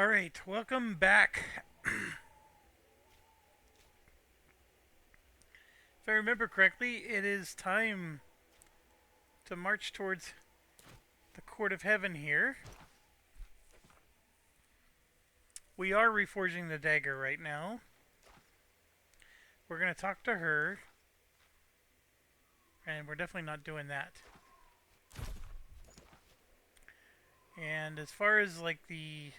Alright, welcome back. If I remember correctly, it is time to march towards the Court of Heaven here. We are reforging the dagger right now. We're going to talk to her. And we're definitely not doing that. And as far as like the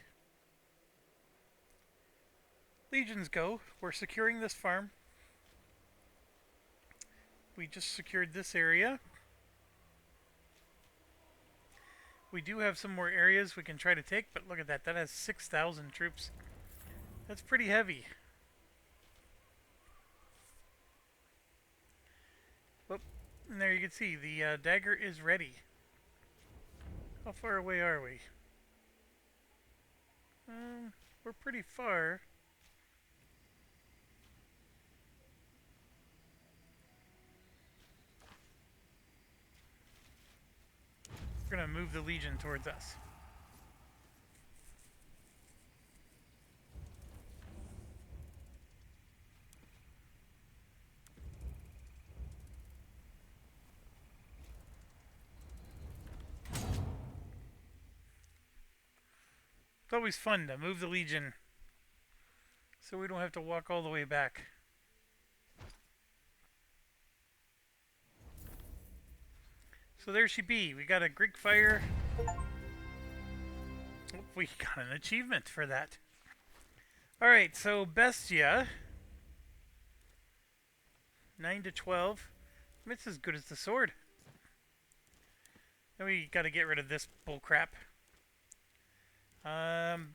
legions go, we're securing this farm. We just secured this area. We do have some more areas we can try to take, but look at that. That has 6,000 troops. That's pretty heavy. Oh, and there you can see the dagger is ready. How far away are we? We're pretty far. We're going to move the Legion towards us. It's always fun to move the Legion so we don't have to walk all the way back. So there she be. We got a Greek fire. Oh, we got an achievement for that. Alright, so Bestia. 9 to 12. It's as good as the sword. Then we gotta get rid of this bullcrap. 100%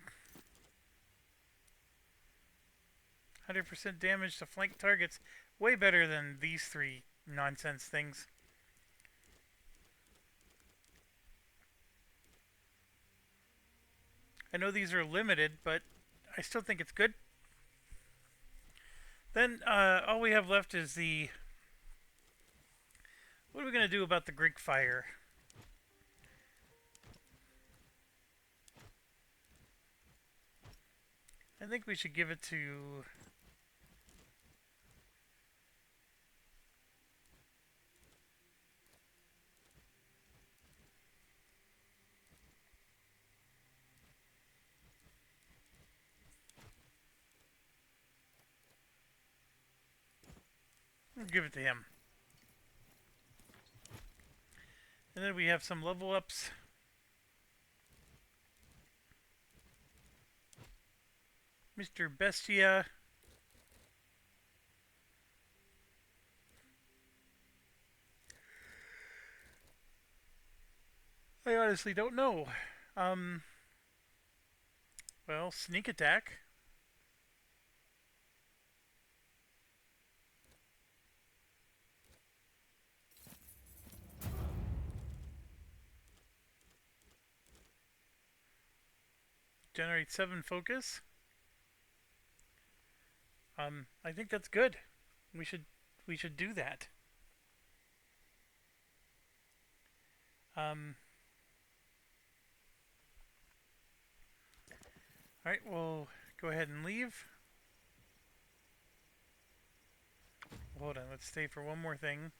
damage to flank targets. Way better than these three nonsense things. I know these are limited, but I still think it's good. Then all we have left is the... What are we going to do about the Greek fire? I think we should give it to... We'll give it to him. And then we have some level ups. Mr. Bestia. I honestly don't know. Well, sneak attack. Generate 7 focus. I think that's good. We should do that. Alright, we'll go ahead and leave. Hold on, let's stay for one more thing.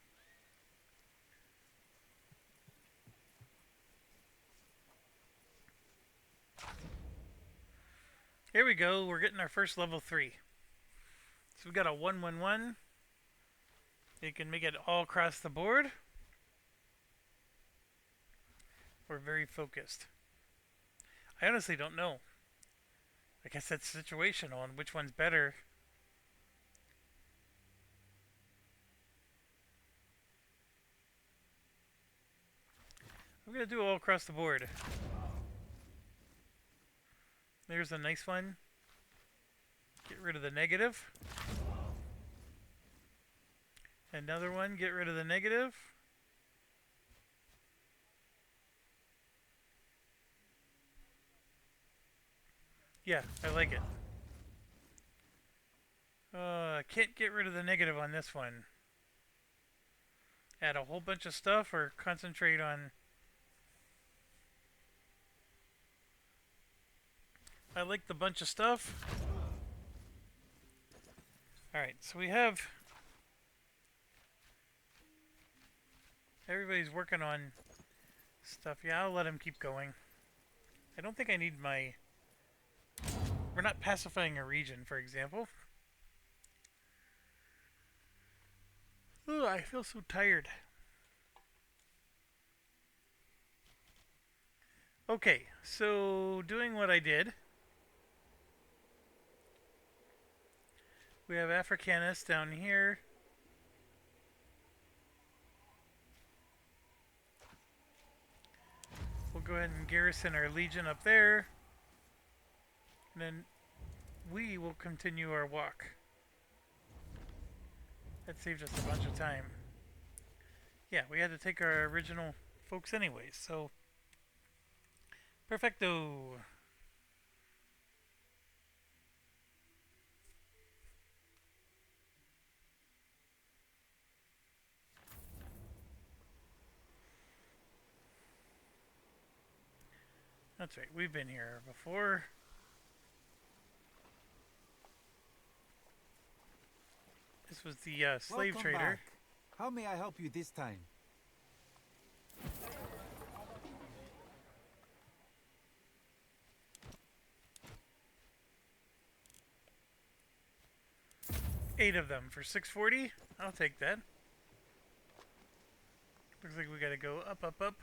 Here we go, we're getting our first level 3. So we got a 1-1-1. You can make it all across the board. We're very focused. I honestly don't know. I guess that's situational on which one's better. I'm going to do all across the board. There's a nice one. Get rid of the negative. Another one, get rid of the negative. Yeah, I like it. I can't get rid of the negative on this one. Add a whole bunch of stuff or concentrate on... I like the bunch of stuff. Alright, so we have... Everybody's working on stuff. Yeah, I'll let him keep going. I don't think I need my... We're not pacifying a region, for example. Ugh, I feel so tired. Okay, so doing what I did. We have Africanus down here. We'll go ahead and garrison our legion up there. And then we will continue our walk. That saved us a bunch of time. Yeah, we had to take our original folks anyways, so... Perfecto! That's right, we've been here before. This was the slave Welcome trader. back. How may I help you this time? Eight of them for 640. I'll take that. Looks like we gotta go up, up, up.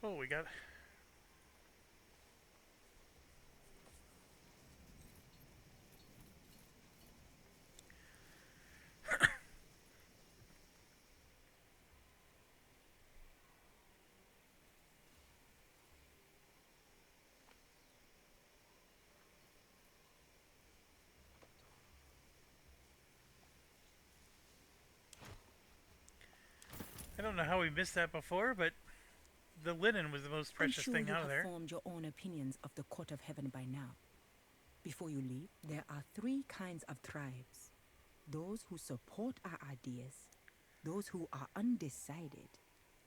Oh, we got... I don't know how we missed that before, but the linen was the most precious thing out of there. I'm sure you have formed your own opinions of the Court of Heaven by now. Before you leave, there are three kinds of tribes. Those who support our ideas, those who are undecided,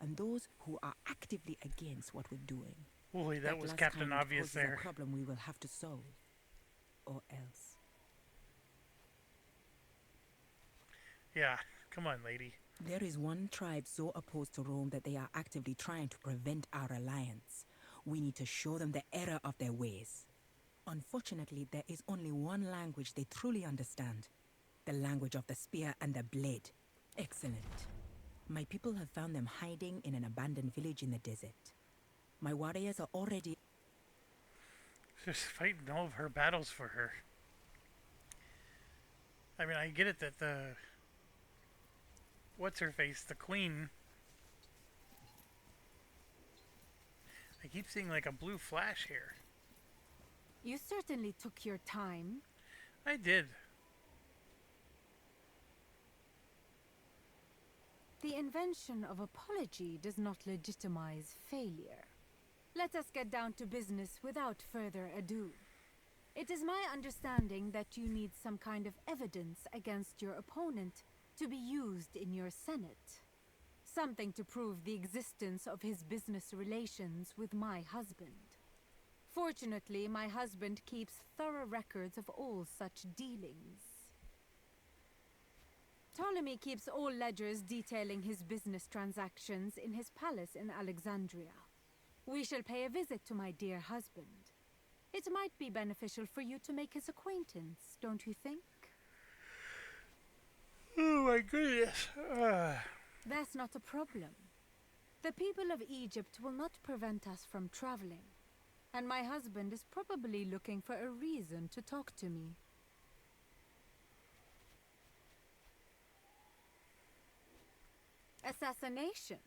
and those who are actively against what we're doing. Boy, that was last Captain kind Obvious poses there. a problem we will have to solve. Or else. Yeah, come on, lady. There is one tribe so opposed to Rome that they are actively trying to prevent our alliance. We need to show them the error of their ways. Unfortunately, there is only one language they truly understand. The language of the spear and the blade. Excellent. My people have found them hiding in an abandoned village in the desert. My warriors are already... Just fighting all of her battles for her. I mean, I get it that the... What's-her-face, the queen... I keep seeing like a blue flash here. You certainly took your time. I did. The invention of apology does not legitimize failure. Let us get down to business without further ado. It is my understanding that you need some kind of evidence against your opponent to be used in your Senate. Something to prove the existence of his business relations with my husband. Fortunately, my husband keeps thorough records of all such dealings. Ptolemy keeps all ledgers detailing his business transactions in his palace in Alexandria. We shall pay a visit to my dear husband. It might be beneficial for you to make his acquaintance, don't you think? Oh my goodness. That's not a problem. The people of Egypt will not prevent us from traveling. And my husband is probably looking for a reason to talk to me. Assassination?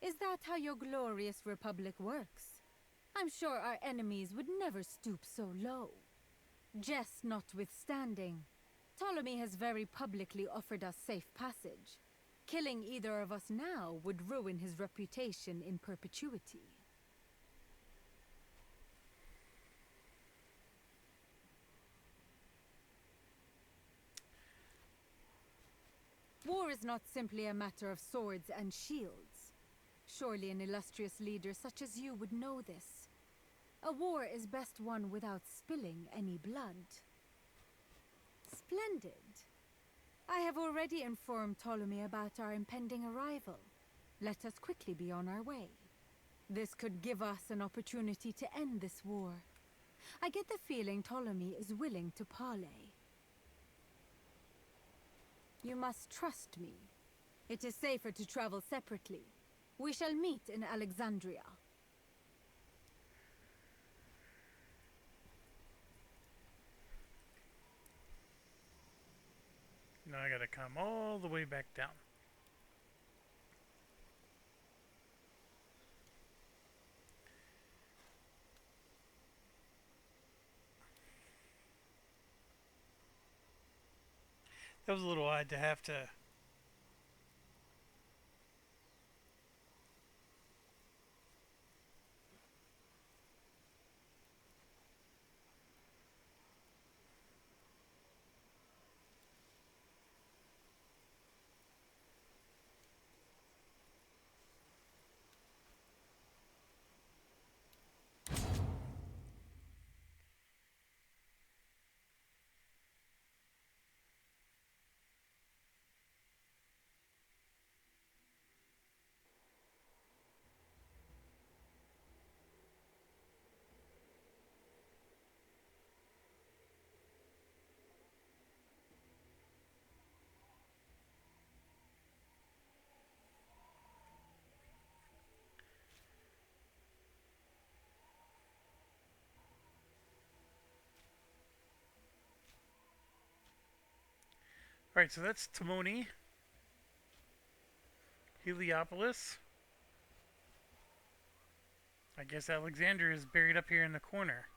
Is that how your glorious republic works? I'm sure our enemies would never stoop so low. Jest notwithstanding, Ptolemy has very publicly offered us safe passage. Killing either of us now would ruin his reputation in perpetuity. war is not simply a matter of swords and shields. Surely an illustrious leader such as you would know this. A war is best won without spilling any blood. Splendid. I have already informed Ptolemy about our impending arrival. Let us quickly be on our way. This could give us an opportunity to end this war. I get the feeling Ptolemy is willing to parley. You must trust me. It is safer to travel separately. We shall meet in Alexandria. Now I gotta come all the way back down. That was a little odd to have to. Alright, so that's Timoni, Heliopolis. I guess Alexander is buried up here in the corner.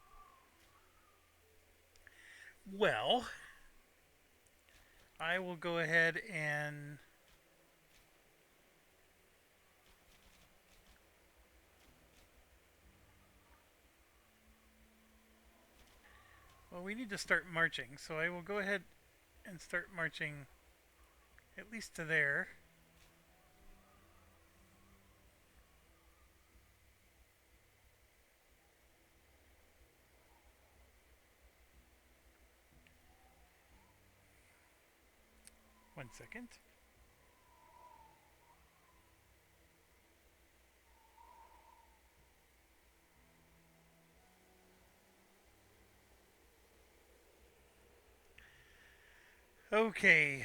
Well, I will go ahead and well, we need to start marching, so I will go ahead and start marching at least to there. One second. Okay.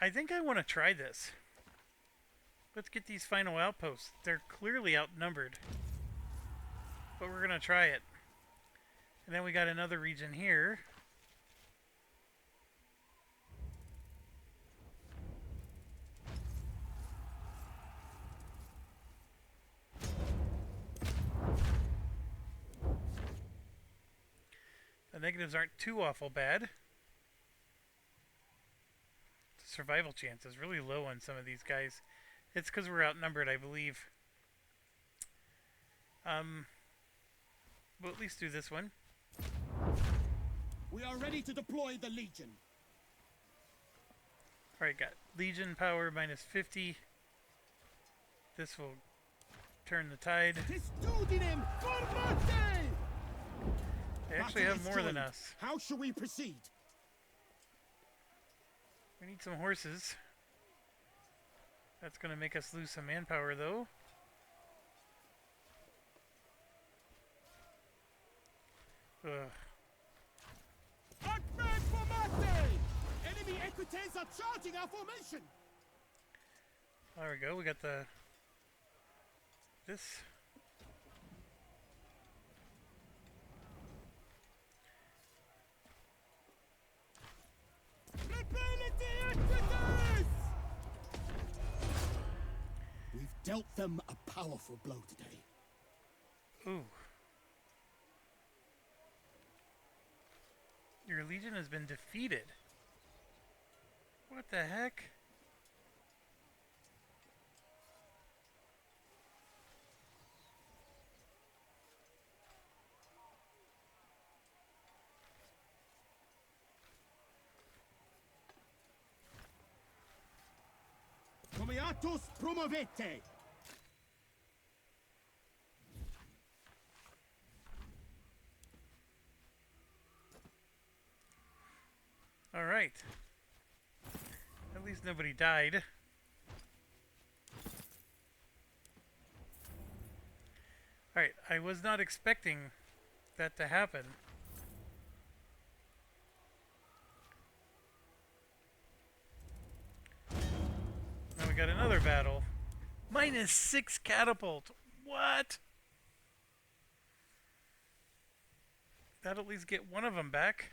I think I want to try this. Let's get these final outposts. They're clearly outnumbered. But we're going to try it. And then we got another region here. The negatives aren't too awful bad. The survival chance is really low on some of these guys. It's because we're outnumbered, I believe. We'll at least do this one. We are ready to deploy the Legion. Alright, got Legion power minus 50. This will turn the tide. Testudinem formate! They actually have more than us. How shall we proceed? We need some horses. That's going to make us lose some manpower, though. Ugh. Archman formate! Enemy equites are charging our formation! There we go. We got the... this. We've dealt them a powerful blow today. Ooh. Your legion has been defeated. What the heck? Status promovete. All right. At least nobody died. All right, I was not expecting that to happen. Now we got another battle. -6 catapult. What? That'll at least get one of them back.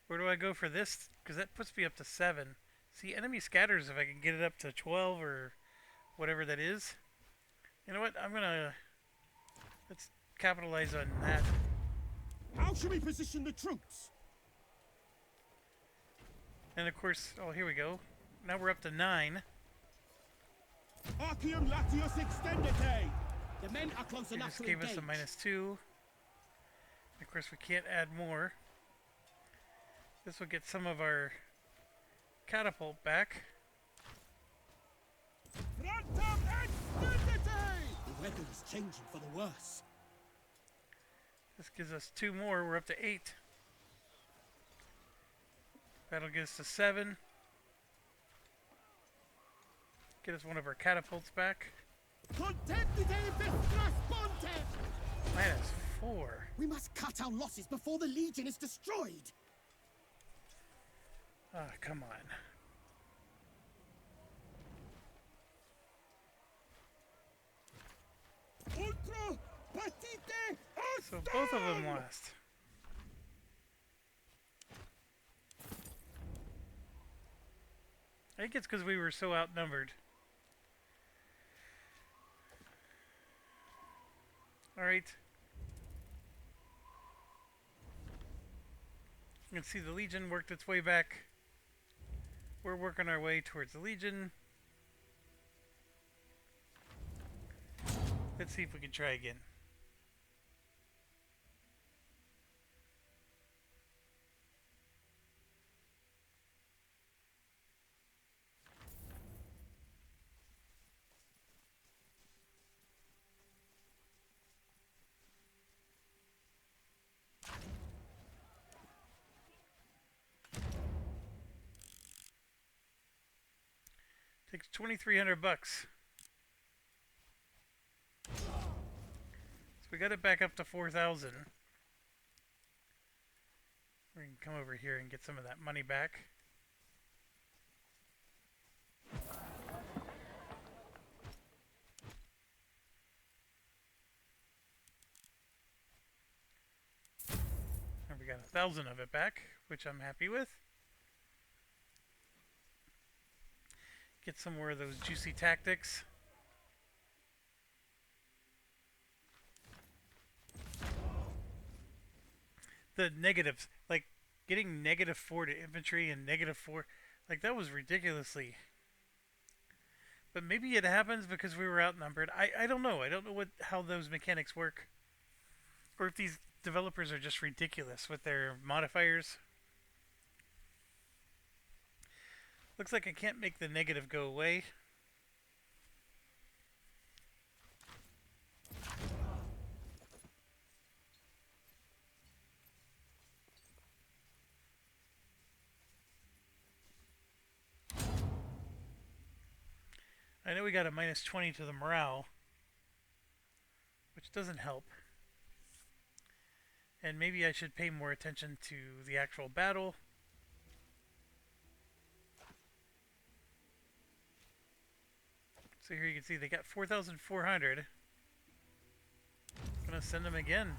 Where do I go for this? Because that puts me up to 7. See, enemy scatters if I can get it up to 12 or whatever that is. You know what? Let's capitalize on that. How should we position the troops? And of course, oh, here we go. Now we're up to 9. Arcium latius extendite. The men are close They enough just to gave engage. us a -2. And of course, we can't add more. This will get some of our catapult back. Frontum extendite. The weather is changing for the worse. This gives us 2 more. We're up to 8. That'll get us to 7. Get us one of our catapults back. Contendite vestras ponte. -4. We must cut our losses before the Legion is destroyed. Ah, come on. Ultra patite. So both of them lost. I think it's because we were so outnumbered. Alright. You can see the Legion worked its way back. We're working our way towards the Legion. Let's see if we can try again. Takes 2,300 bucks. So we got it back up to 4,000. We can come over here and get some of that money back. And we got 1,000 of it back, which I'm happy with. Get some more of those juicy tactics. The negatives, like getting -4 to infantry and -4, like that was ridiculously. But maybe it happens because we were outnumbered. I don't know. I don't know how those mechanics work, or if these developers are just ridiculous with their modifiers. Looks like I can't make the negative go away. I know we got a -20 to the morale, which doesn't help. And maybe I should pay more attention to the actual battle. So here you can see they got 4,400. Gonna send them again.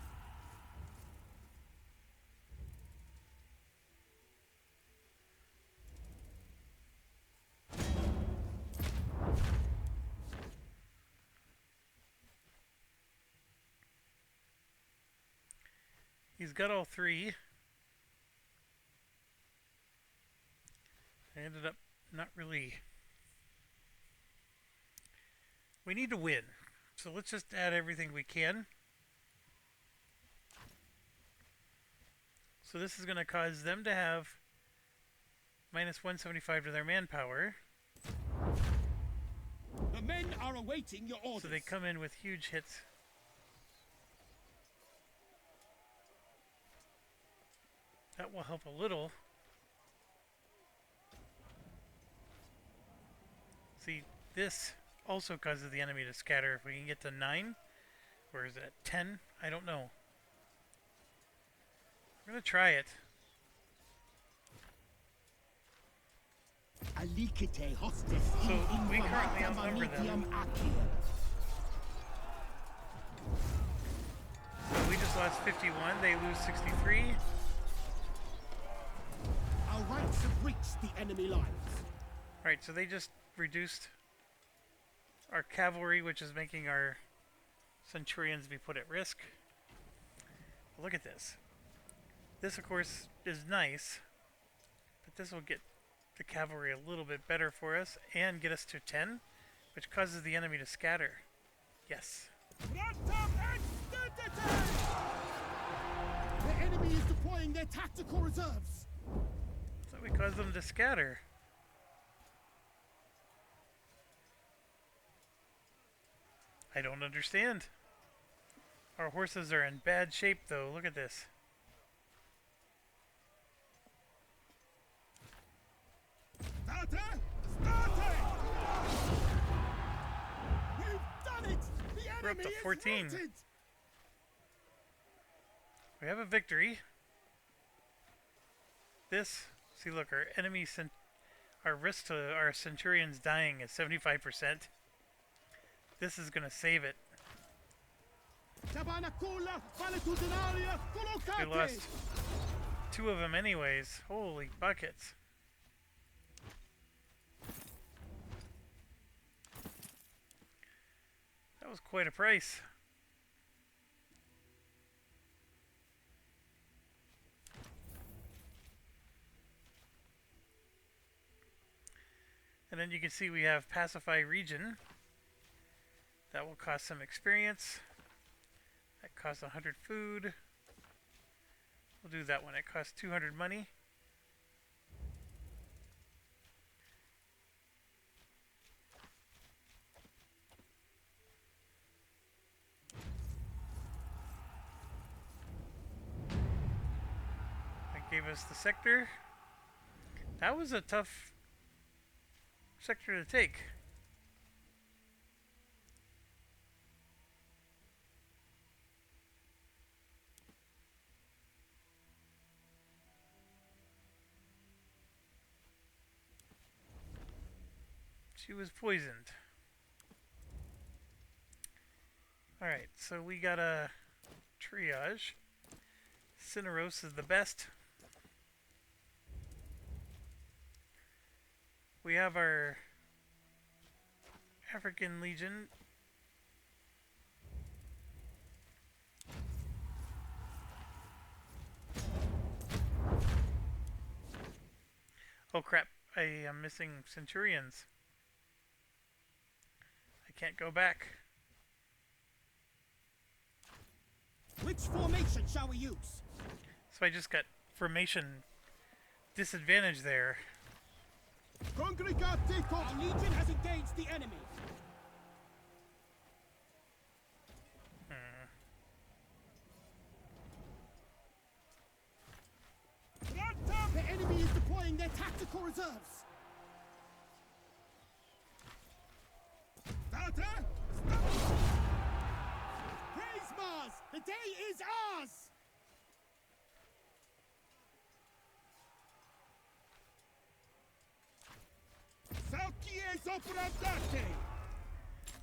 He's got all 3. I ended up not really. We need to win. So let's just add everything we can. So this is going to cause them to have -175 to their manpower. The men are awaiting your orders. So they come in with huge hits. That will help a little. See, this also causes the enemy to scatter. If we can get to 9, or is it 10? I don't know. We're going to try it. Alicite hostis So in we currently informata outnumber them. manitiam accium. So we just lost 51. They lose 63. Our ranks have reached the enemy lines. Right, so they just reduced our cavalry, which is making our centurions be put at risk. Look at this. This, of course, is nice, but this will get the cavalry a little bit better for us and get us to 10, which causes the enemy to scatter. Yes. Frontum extendite! The enemy is deploying their tactical reserves. So we cause them to scatter. I don't understand. Our horses are in bad shape, though. Look at this. Starte! Starte! We've done it! The We're up enemy to is 14. routed! We have a victory. This, see, look, our enemy, our risk to our centurions dying is 75%. This is going to save it. Tabanacola valetudinaria We collocate! lost 2 of them anyways. Holy buckets. That was quite a price. And then you can see we have Pacify Region. That will cost some experience. That costs 100 food. We'll do that one. It costs 200 money. That gave us the sector. That was a tough sector to take. She was poisoned. Alright, so we got a triage. Cineros is the best. We have our African Legion. Oh crap, I am missing Centurions. I can't go back. Which formation shall we use? So I just got formation disadvantage there. Congregate con... Our legion has engaged the enemy. Frontum! The enemy is deploying their tactical reserves. Starte! Start! Praise Mars! The day is ours! Salcies operandate!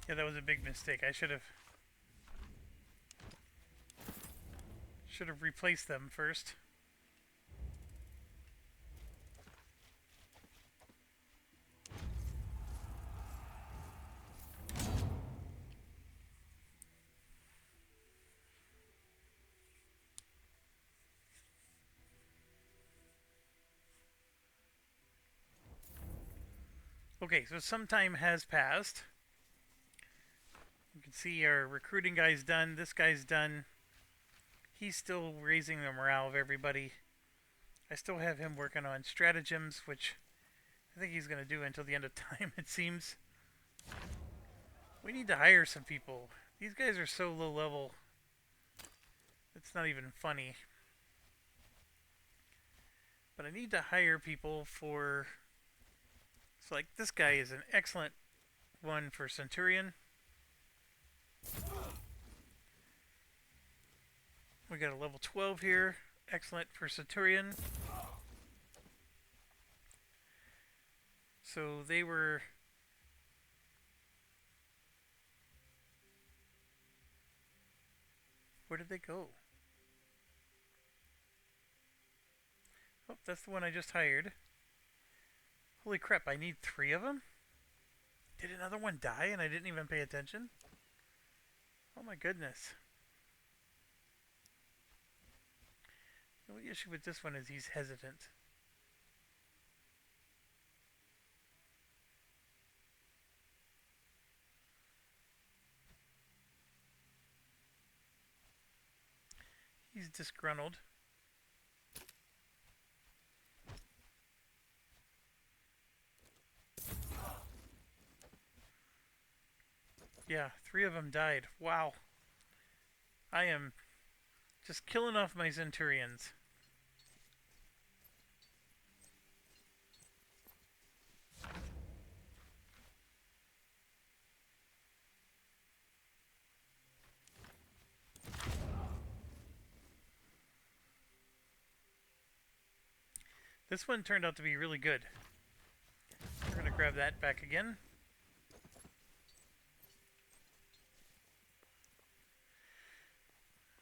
Yeah, that was a big mistake. I should have replaced them first. Okay, so some time has passed. You can see our recruiting guy's done. This guy's done. He's still raising the morale of everybody. I still have him working on stratagems, which I think he's going to do until the end of time, it seems. We need to hire some people. These guys are so low level. It's not even funny. But I need to hire people for... So like this guy is an excellent one for Centurion. We got a level 12 here. Excellent for Centurion. So they were... Where did they go? Oh, that's the one I just hired. Holy crap, I need 3 of them? Did another one die and I didn't even pay attention? Oh my goodness. The only issue with this one is he's hesitant. He's disgruntled. Yeah, 3 of them died. Wow. I am just killing off my Centurions. This one turned out to be really good. We're going to grab that back again.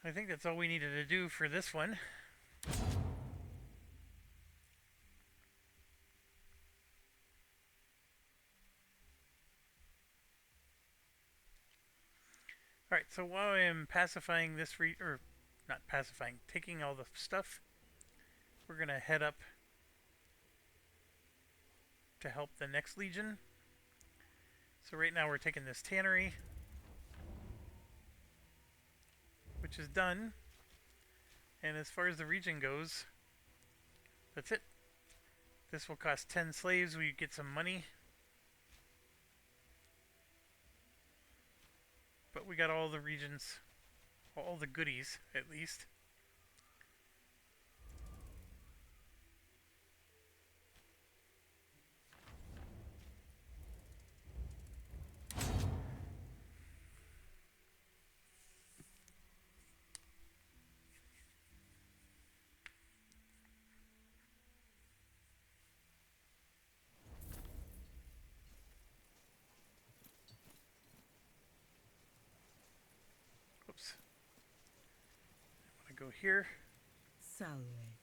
I think that's all we needed to do for this one. Alright, so while I am pacifying this or not pacifying, taking all the stuff, we're going to head up to help the next Legion. So right now we're taking this tannery, which is done. And as far as the region goes, that's it. This will cost 10 slaves. We get some money. But we got all the regions, all the goodies at least. Oops. I want to go here. Salve.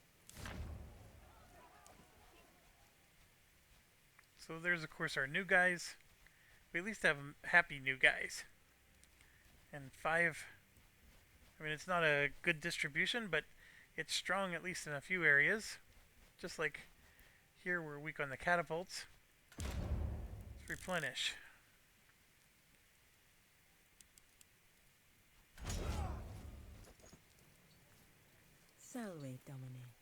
So there's of course our new guys. We at least have happy new guys. And 5, I mean it's not a good distribution, but it's strong at least in a few areas. Just like here we're weak on the catapults. Let's replenish. Salve, Domine.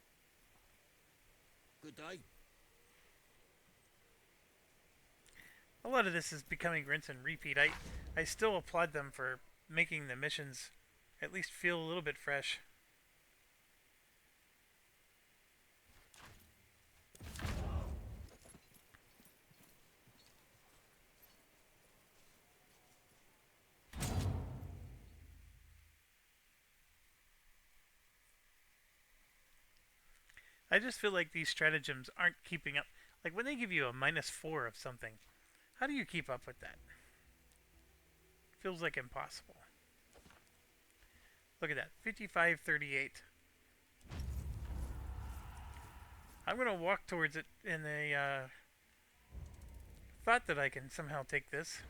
Good day. A lot of this is becoming rinse and repeat. I still applaud them for making the missions at least feel a little bit fresh. I just feel like these stratagems aren't keeping up. Like when they give you a -4 of something, how do you keep up with that? Feels like impossible. Look at that, 55-38. I'm gonna walk towards it in a thought that I can somehow take this.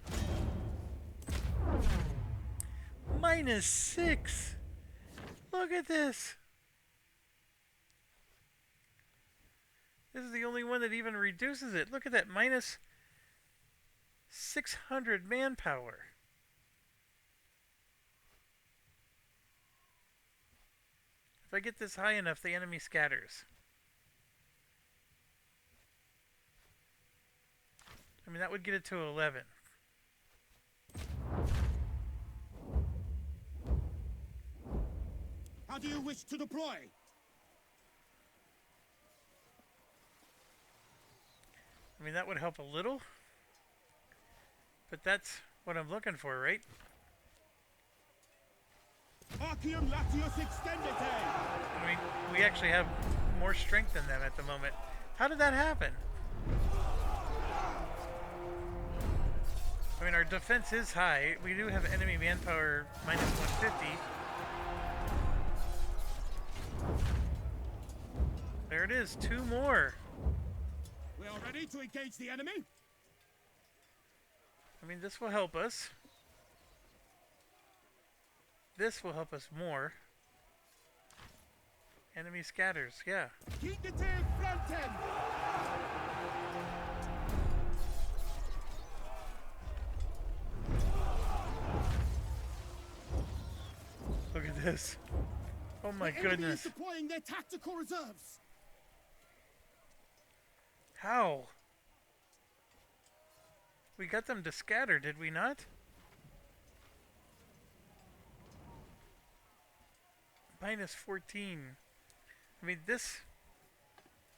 -6. Look at this. This is the only one that even reduces it. Look at that, -600 manpower. If I get this high enough, the enemy scatters. I mean, that would get it to 11. How do you wish to deploy? I mean, that would help a little. But that's what I'm looking for, right? Arceum Latius Extendite! I mean, we actually have more strength than them at the moment. How did that happen? I mean, our defense is high. We do have enemy manpower minus 150. There it is, 2 more. We are ready to engage the enemy. I mean, this will help us. This will help us more. Enemy scatters, yeah. Gigate Fronten! Look at this. Oh my The enemy is goodness. deploying their tactical reserves. How? We got them to scatter, did we not? Minus 14. I mean, this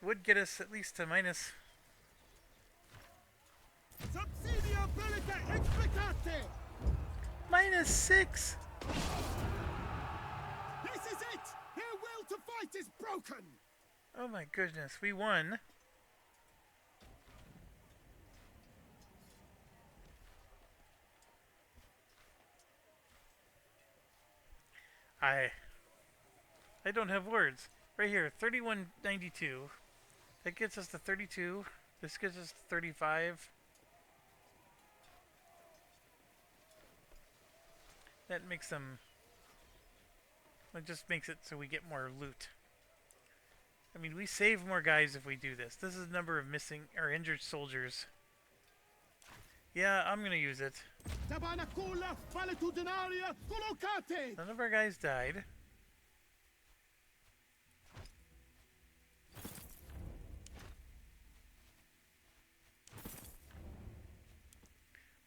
would get us at least to minus... Subsidia bellica explicate! minus 6! This is it! Their will to fight is broken! Oh my goodness, we won. I don't have words. Right here, 3192. That gets us to 32. This gets us to 35. That makes them... It just makes it so we get more loot. I mean, we save more guys if we do this. This is the number of missing or injured soldiers. Yeah, I'm gonna use it. Tabanacula valetudinaria collocate! None of our guys died.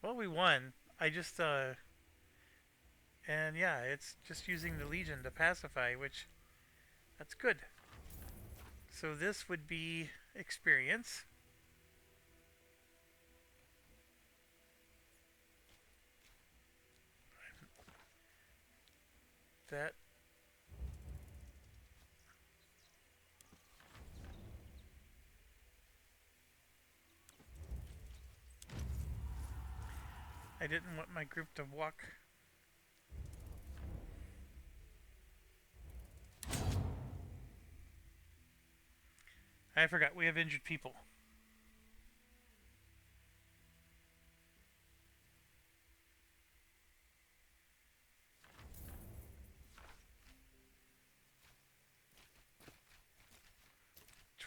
Well, we won. I just, and yeah, it's just using the Legion to pacify, which, that's good. So this would be experience. That. I didn't want my group to walk. I forgot, we have injured people.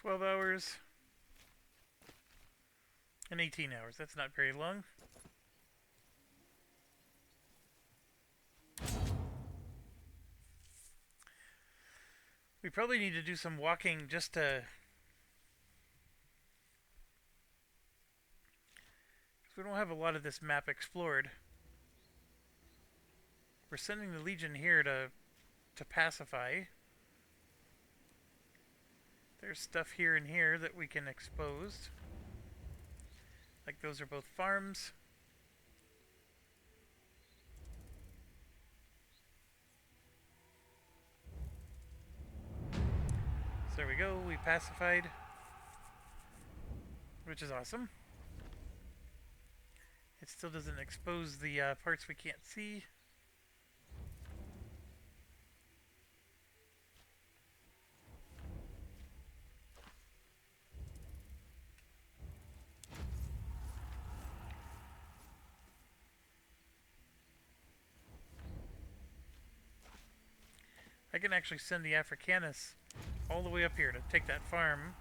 $12 and 18 hours. That's not very long. We probably need to do some walking just to... We don't have a lot of this map explored. We're sending the Legion here to pacify. There's stuff here and here that we can expose. Like those are both farms. So there we go, we pacified. Which is awesome. It still doesn't expose the parts we can't see. I can actually send the Africanus all the way up here to take that farm.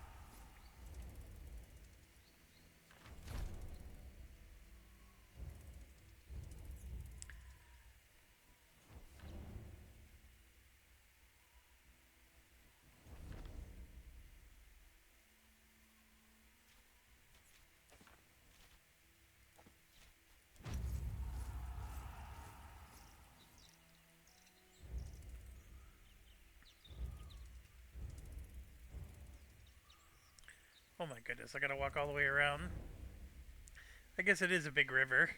Oh my goodness, I gotta walk all the way around. I guess it is a big river.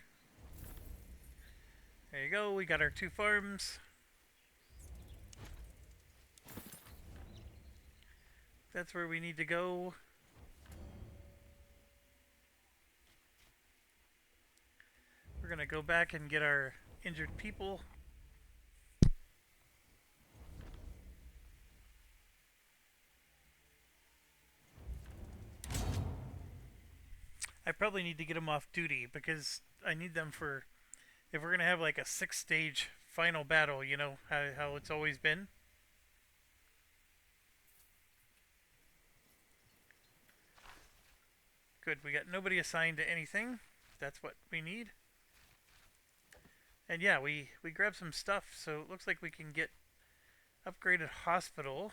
There you go, we got our 2 farms. That's where we need to go. We're gonna go back and get our injured people. I probably need to get them off duty because I need them for if we're gonna have like a 6-stage final battle, you know, how it's always been. Good, we got nobody assigned to anything. That's what we need. And yeah, we grabbed some stuff, so it looks like we can get upgraded hospital.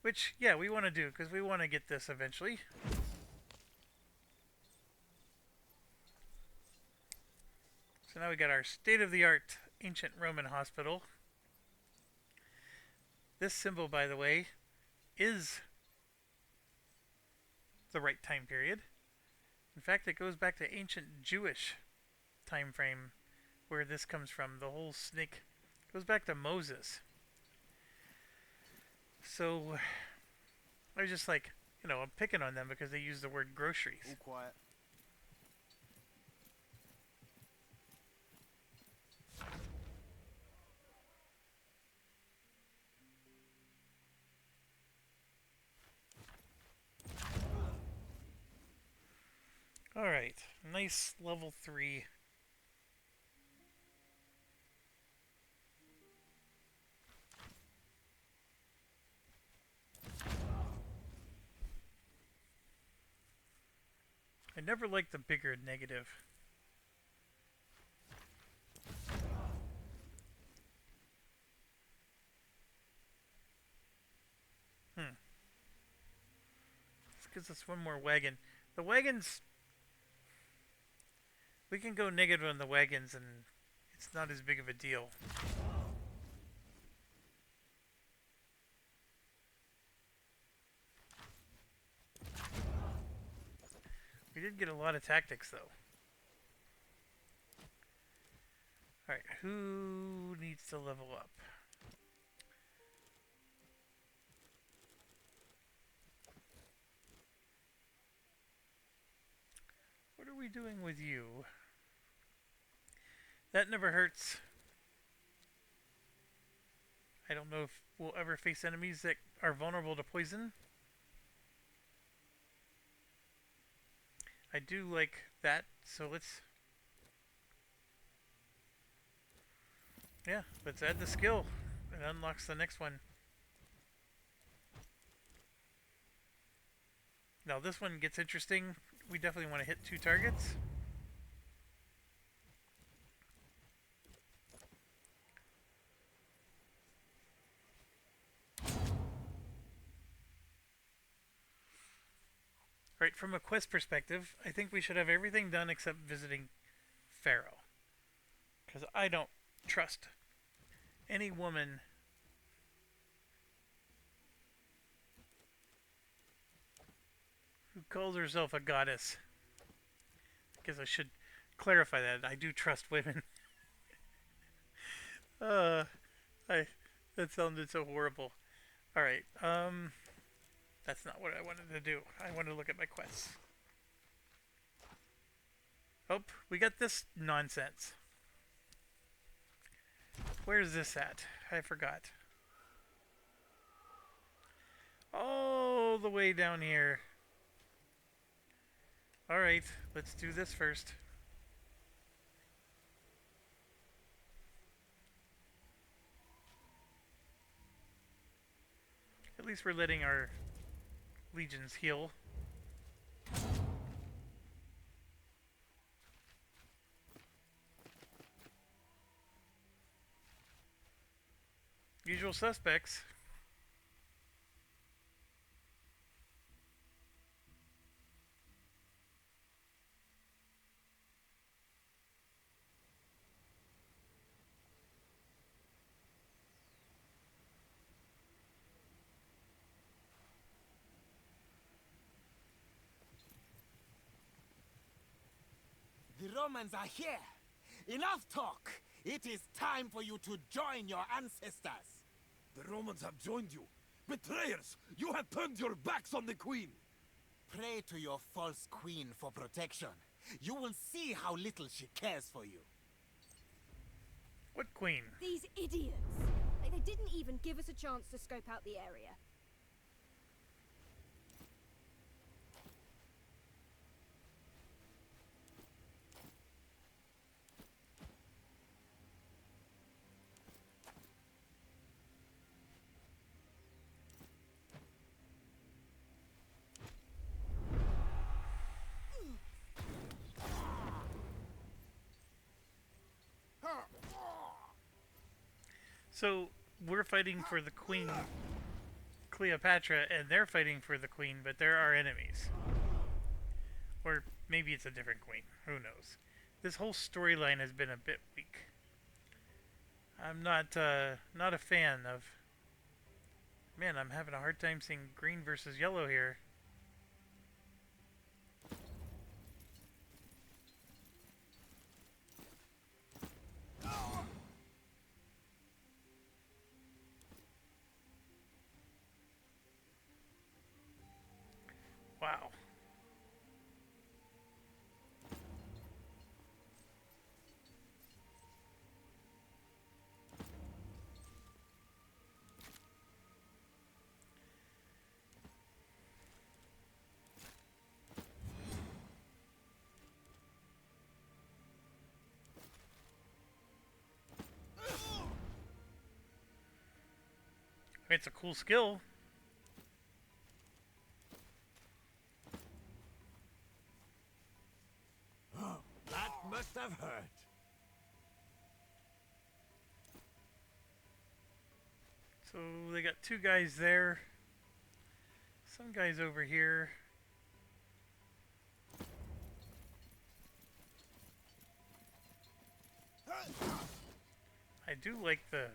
Which, yeah, we want to do, because we want to get this eventually. So now we got our state-of-the-art ancient Roman hospital. This symbol, by the way, is the right time period. In fact, it goes back to ancient Jewish time frame where this comes from. The whole snake goes back to Moses. So I was just like, you know, I'm picking on them because they use the word groceries. All quiet. Alright, nice level 3. I never liked the bigger negative. This gives us one more wagon. The wagons... We can go negative on the wagons and it's not as big of a deal. We did get a lot of tactics though. Alright, who needs to level up? What are we doing with you? That never hurts. I don't know if we'll ever face enemies that are vulnerable to poison. I do like that, so let's... Yeah, let's add the skill. It unlocks the next one. Now this one gets interesting. We definitely want to hit 2 targets. Right, from a quest perspective, I think we should have everything done except visiting Pharaoh. Because I don't trust any woman who calls herself a goddess. I guess I should clarify that. I do trust women. That sounded so horrible. Alright, that's not what I wanted to do. I wanted to look at my quests. Oh, we got this nonsense. Where's this at? I forgot. All the way down here. Alright, let's do this first. At least we're letting our legions heal. Usual suspects. Romans are here. Enough talk. It is time for you to join your ancestors. The Romans have joined you. Betrayers! You have turned your backs on the Queen! Pray to your false queen for protection. You will see how little she cares for you. What queen? These idiots! Like, they didn't even give us a chance to scope out the area. So we're fighting for the Queen Cleopatra, and they're fighting for the Queen, but they're our enemies. Or maybe it's a different queen. Who knows? This whole storyline has been a bit weak. I'm not a fan of. Man, I'm having a hard time seeing green versus yellow here. Wow. It's a cool skill. That must have hurt. So they got two guys there. Some guys over here. I do like the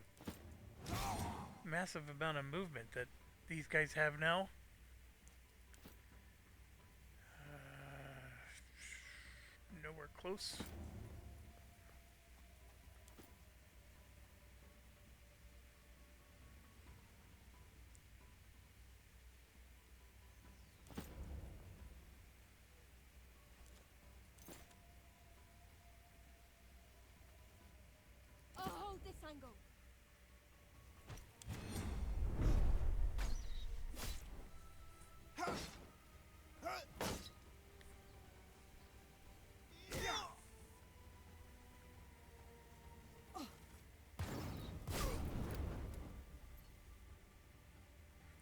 massive amount of movement that these guys have now. Nowhere close. I'll hold this angle.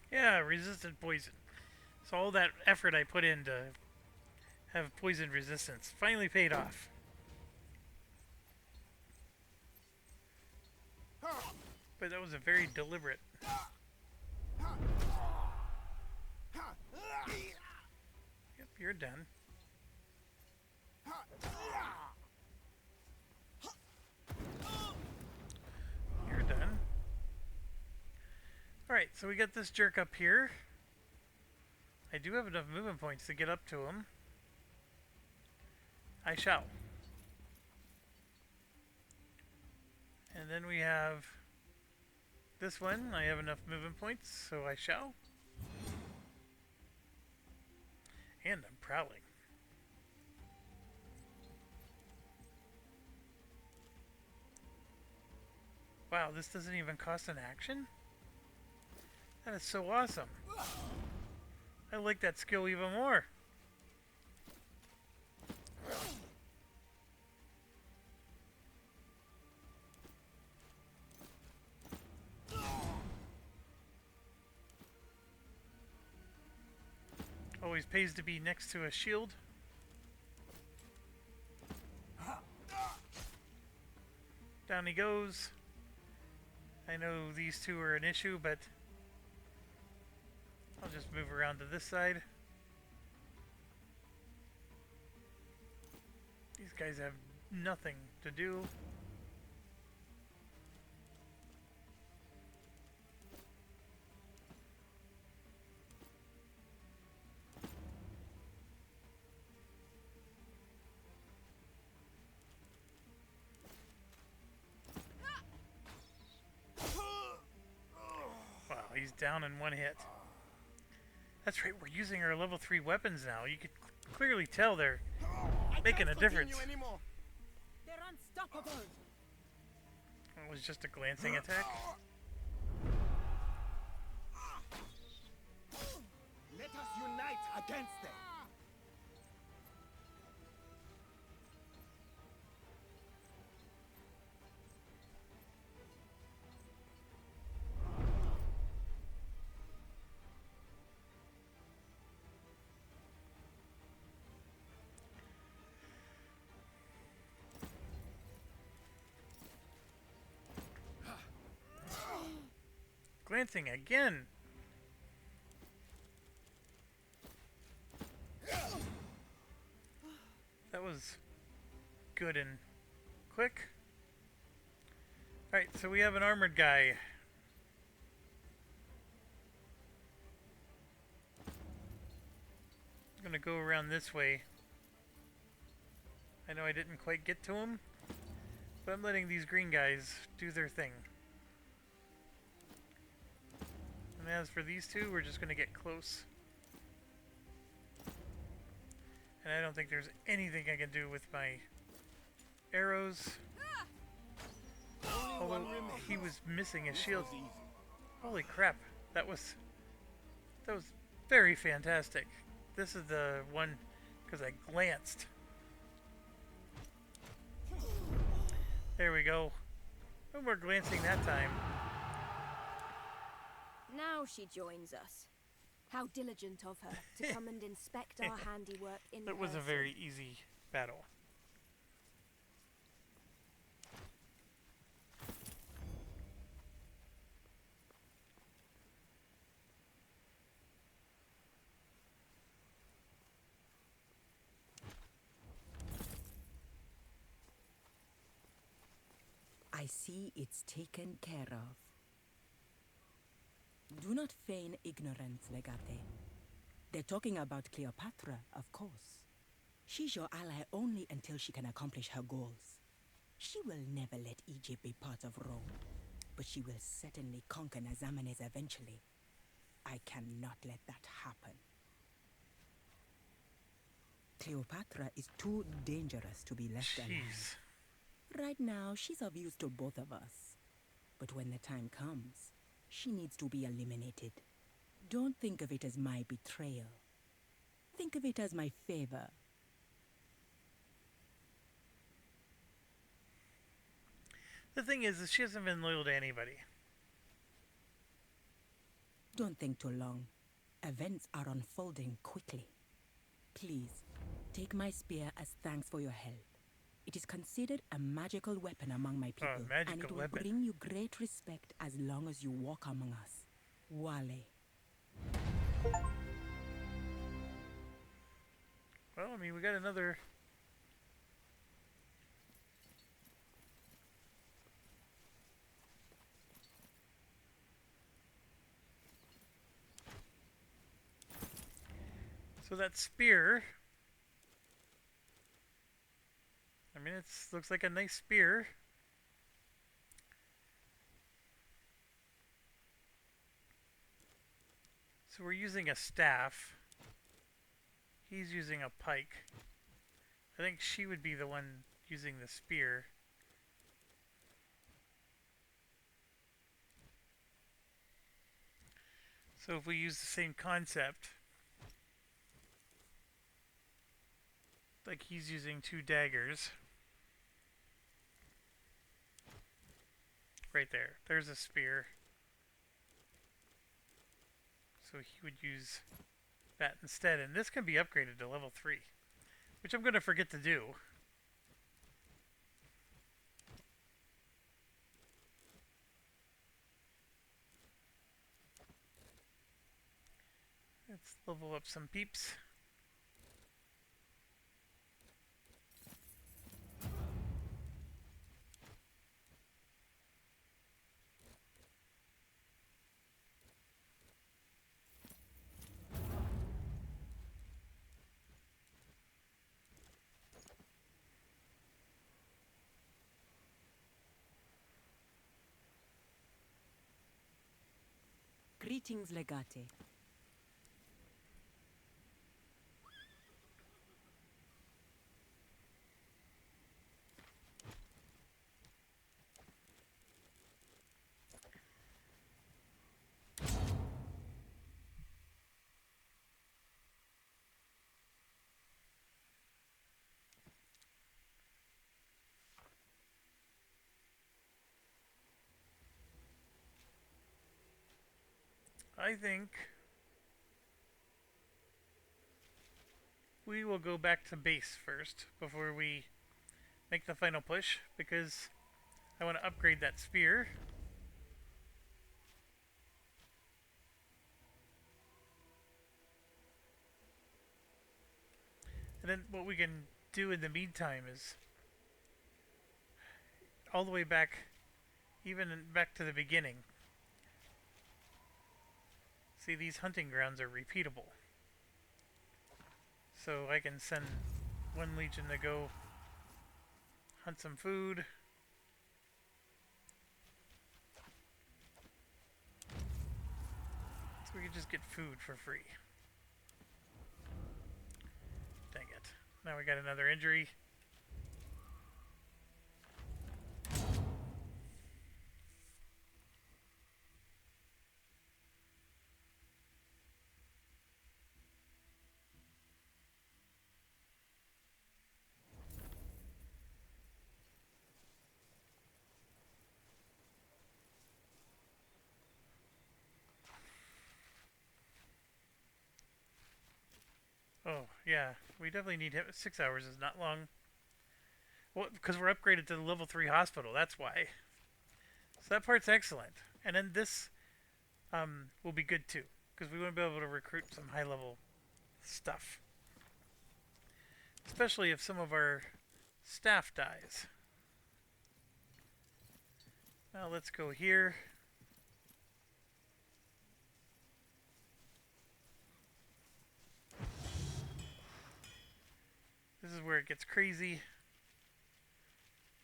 Yeah, resistant poison. So all that effort I put in to have poison resistance finally paid off. But that was a very deliberate. Yep, you're done. You're done. Alright, so we got this jerk up here. I do have enough movement points to get up to him. I shall. And then we have this one. I have enough movement points, so I shall. And I'm prowling. Wow, this doesn't even cost an action? That is so awesome. I like that skill even more. Always pays to be next to a shield. Down he goes. I know these two are an issue, but I'll just move around to this side. These guys have nothing to do. enemies down in one hit. That's right, we're using our level 3 weapons now. You can clearly tell they're making a difference. They're unstoppable. It was just a glancing attack. Let us unite against them. Glancing again. That was good and quick. Alright, so we have an armored guy. I'm gonna go around this way. I know I didn't quite get to him, but I'm letting these green guys do their thing. And as for these two, we're just gonna get close. And I don't think there's anything I can do with my arrows. Although he was missing his shield. Holy crap, that was very fantastic. This is the one because I glanced. There we go. No more glancing that time. Now she joins us. How diligent of her to come and inspect our handiwork in That was a person. very easy battle. I see it's taken care of. Do not feign ignorance, Legate. They're talking about Cleopatra, of course. She's your ally only until she can accomplish her goals. She will never let Egypt be part of Rome, but she will certainly conquer Nazamanes eventually. I cannot let that happen. Cleopatra is too dangerous to be left alive. Jeez. Right now, she's of use to both of us. But when the time comes, she needs to be eliminated. Don't think of it as my betrayal. Think of it as my favor. The thing is she hasn't been loyal to anybody. Don't think too long. Events are unfolding quickly. Please, take my spear as thanks for your help. It is considered a magical weapon among my people, and magical it will weapon. bring you great respect as long as you walk among us. Wale. Well, I mean, we got another... So that spear... I mean, it looks like a nice spear. So we're using a staff. He's using a pike. I think she would be the one using the spear. So if we use the same concept, like he's using 2 daggers. Right there. There's a spear. So he would use that instead. And this can be upgraded to level 3. Which I'm going to forget to do. Let's level up some peeps. Greetings, Legate. I think we will go back to base first before we make the final push, because I want to upgrade that spear. And then what we can do in the meantime is all the way back, even back to the beginning. See, these hunting grounds are repeatable. So I can send one legion to go hunt some food. So we can just get food for free. Dang it. Now we got another injury. Oh, yeah. We definitely need him. 6 hours is not long. Well, because we're upgraded to the level 3 hospital. That's why. So that part's excellent. And then this will be good too, because we want to be able to recruit some high-level stuff. Especially if some of our staff dies. Now let's go here. This is where it gets crazy. You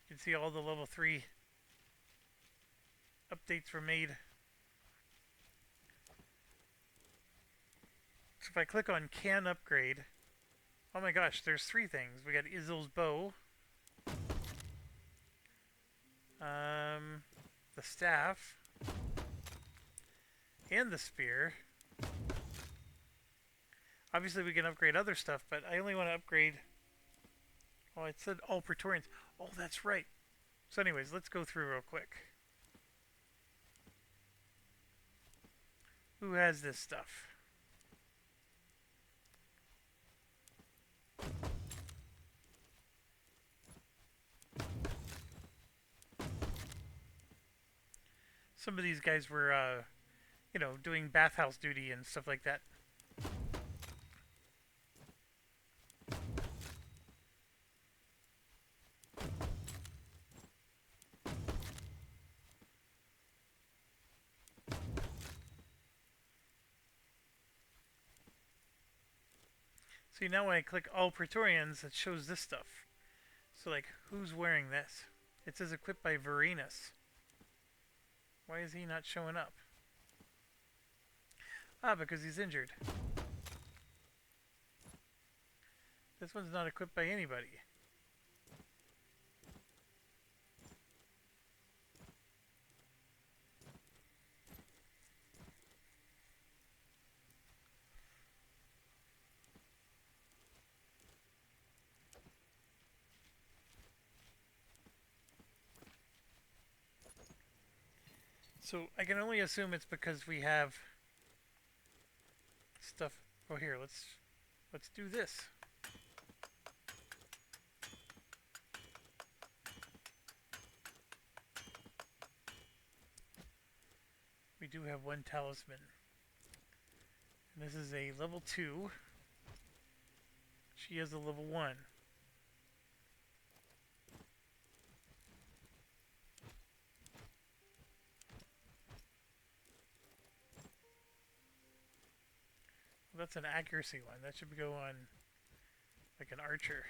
can see all the level 3 updates were made. So if I click on can upgrade, oh my gosh, there's 3 things. We got Isil's bow, the staff, and the spear. Obviously we can upgrade other stuff, but I only want to upgrade... Oh, it said all Praetorians. Oh, that's right. So anyways, let's go through real quick. Who has this stuff? Some of these guys were, you know, doing bathhouse duty and stuff like that. See, now when I click all Praetorians, it shows this stuff. So, like, who's wearing this? It says equipped by Varenus. Why is he not showing up? Ah, because he's injured. This one's not equipped by anybody. So I can only assume it's because we have stuff. Oh, here, let's do this. We do have one talisman. And this is a level 2. She has a level 1. Well, that's an accuracy one. That should go on like an archer.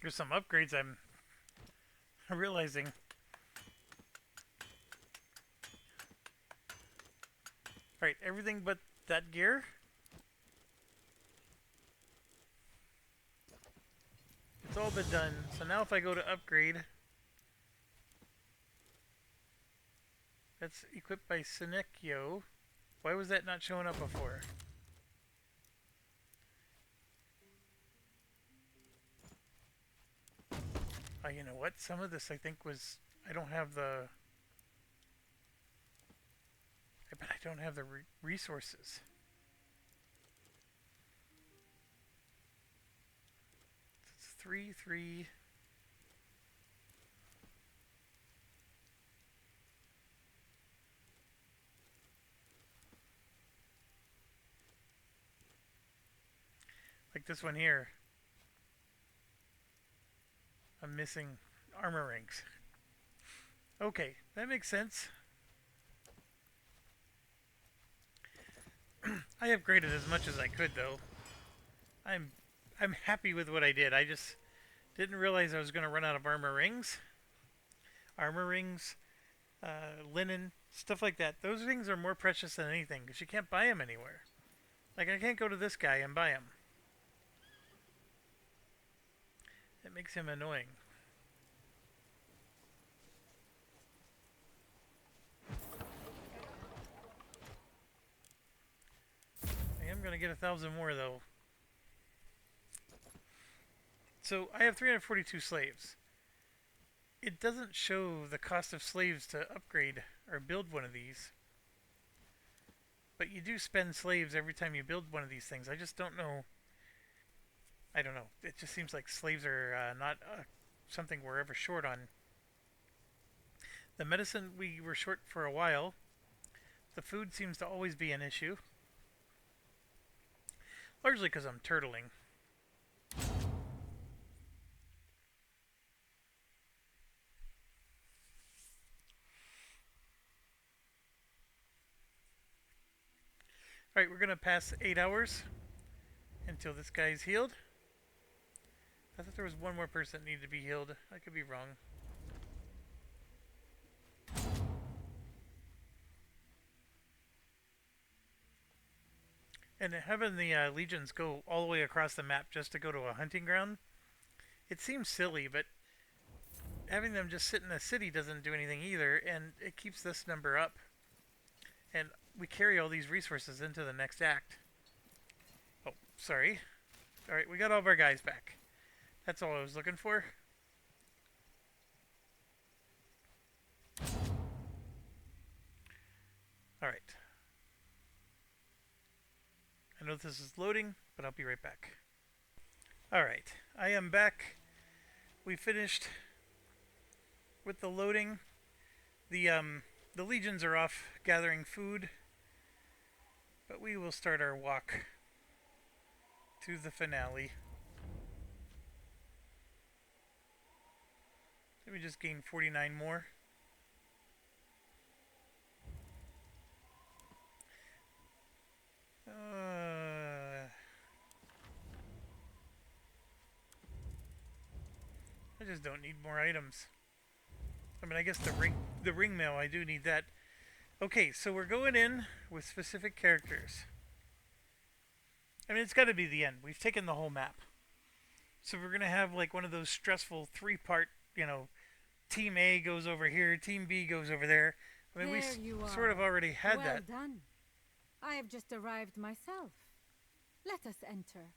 There's some upgrades I'm realizing. Alright, everything but that gear. It's all been done. So now if I go to upgrade, that's equipped by Senekio. Why was that not showing up before? You know what? Some of this I think was... I don't have the... But I don't have the resources. It's 3, 3... Like this one here. I'm missing armor ranks. Okay, that makes sense. I upgraded as much as I could, though. I'm happy with what I did. I just didn't realize I was going to run out of armor rings. Armor rings, linen, stuff like that. Those things are more precious than anything because you can't buy them anywhere. Like, I can't go to this guy and buy them. It makes him annoying. I am going to get 1,000 more, though. So, I have 342 slaves. It doesn't show the cost of slaves to upgrade or build one of these. But you do spend slaves every time you build one of these things. I just don't know. I don't know. It just seems like slaves are not something we're ever short on. The medicine we were short for a while. The food seems to always be an issue. Largely because I'm turtling. Alright, we're going to pass 8 hours until this guy's healed. I thought there was one more person that needed to be healed. I could be wrong. And having the legions go all the way across the map just to go to a hunting ground, it seems silly, but having them just sit in a city doesn't do anything either, and it keeps this number up. And we carry all these resources into the next act. Oh, sorry. Alright, we got all of our guys back. That's all I was looking for. Alright. I know this is loading, but I'll be right back. Alright, I am back. We finished with the loading. The legions are off gathering food, but we will start our walk to the finale. Let me just gain 49 more. I just don't need more items. I mean, I guess the ring mail, I do need that. Okay, so we're going in with specific characters. I mean, it's got to be the end. We've taken the whole map. So we're going to have like one of those stressful 3-part, you know, Team A goes over here, Team B goes over there. I mean, There you sort of are. already had Well that. done. I have just arrived myself. Let us enter.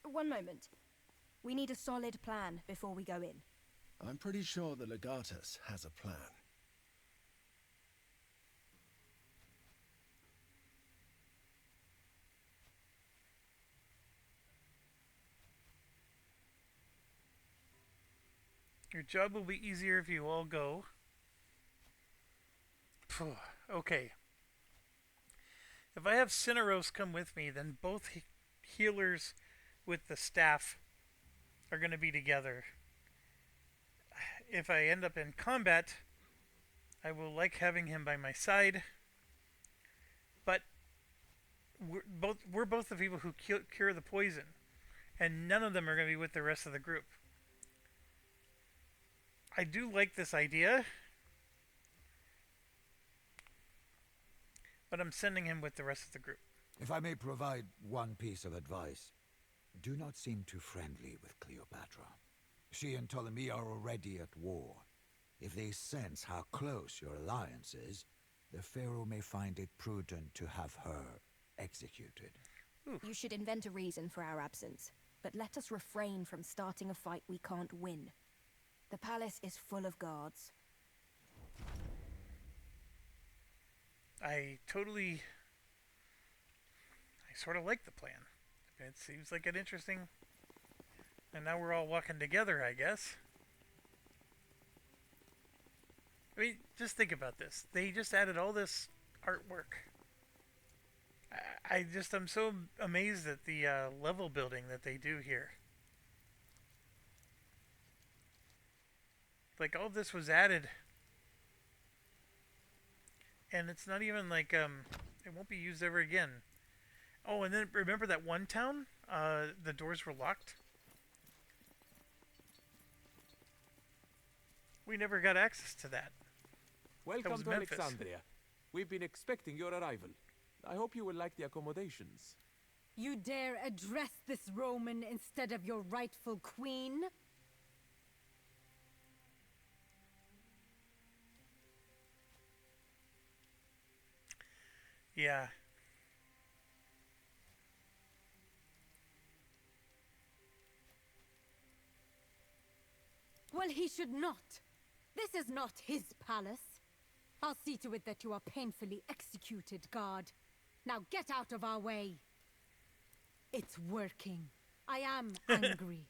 One moment. We need a solid plan before we go in. I'm pretty sure the Legatus has a plan. Your job will be easier if you all go. Phew, okay. If I have Cineros come with me, then both healers with the staff are going to be together. If I end up in combat, I will like having him by my side. But we're both the people who cure the poison, and none of them are going to be with the rest of the group. I do like this idea, but I'm sending him with the rest of the group. If I may provide one piece of advice, do not seem too friendly with Cleopatra. She and Ptolemy are already at war. If they sense how close your alliance is, the Pharaoh may find it prudent to have her executed. You should invent a reason for our absence, but let us refrain from starting a fight we can't win. The palace is full of guards. I sort of like the plan. It seems like an interesting... And now we're all walking together, I guess. I mean, just think about this. They just added all this artwork. I'm so amazed at the level building that they do here. Like, all this was added. And it's not even like, it won't be used ever again. Oh, and then remember that one town? The doors were locked? We never got access to that. Welcome was to Memphis. Alexandria. We've been expecting your arrival. I hope you will like the accommodations. You dare address this Roman instead of your rightful queen? Yeah. Well, he should not. This is not his palace. I'll see to it that you are painfully executed, guard. Now get out of our way. It's working. I am angry.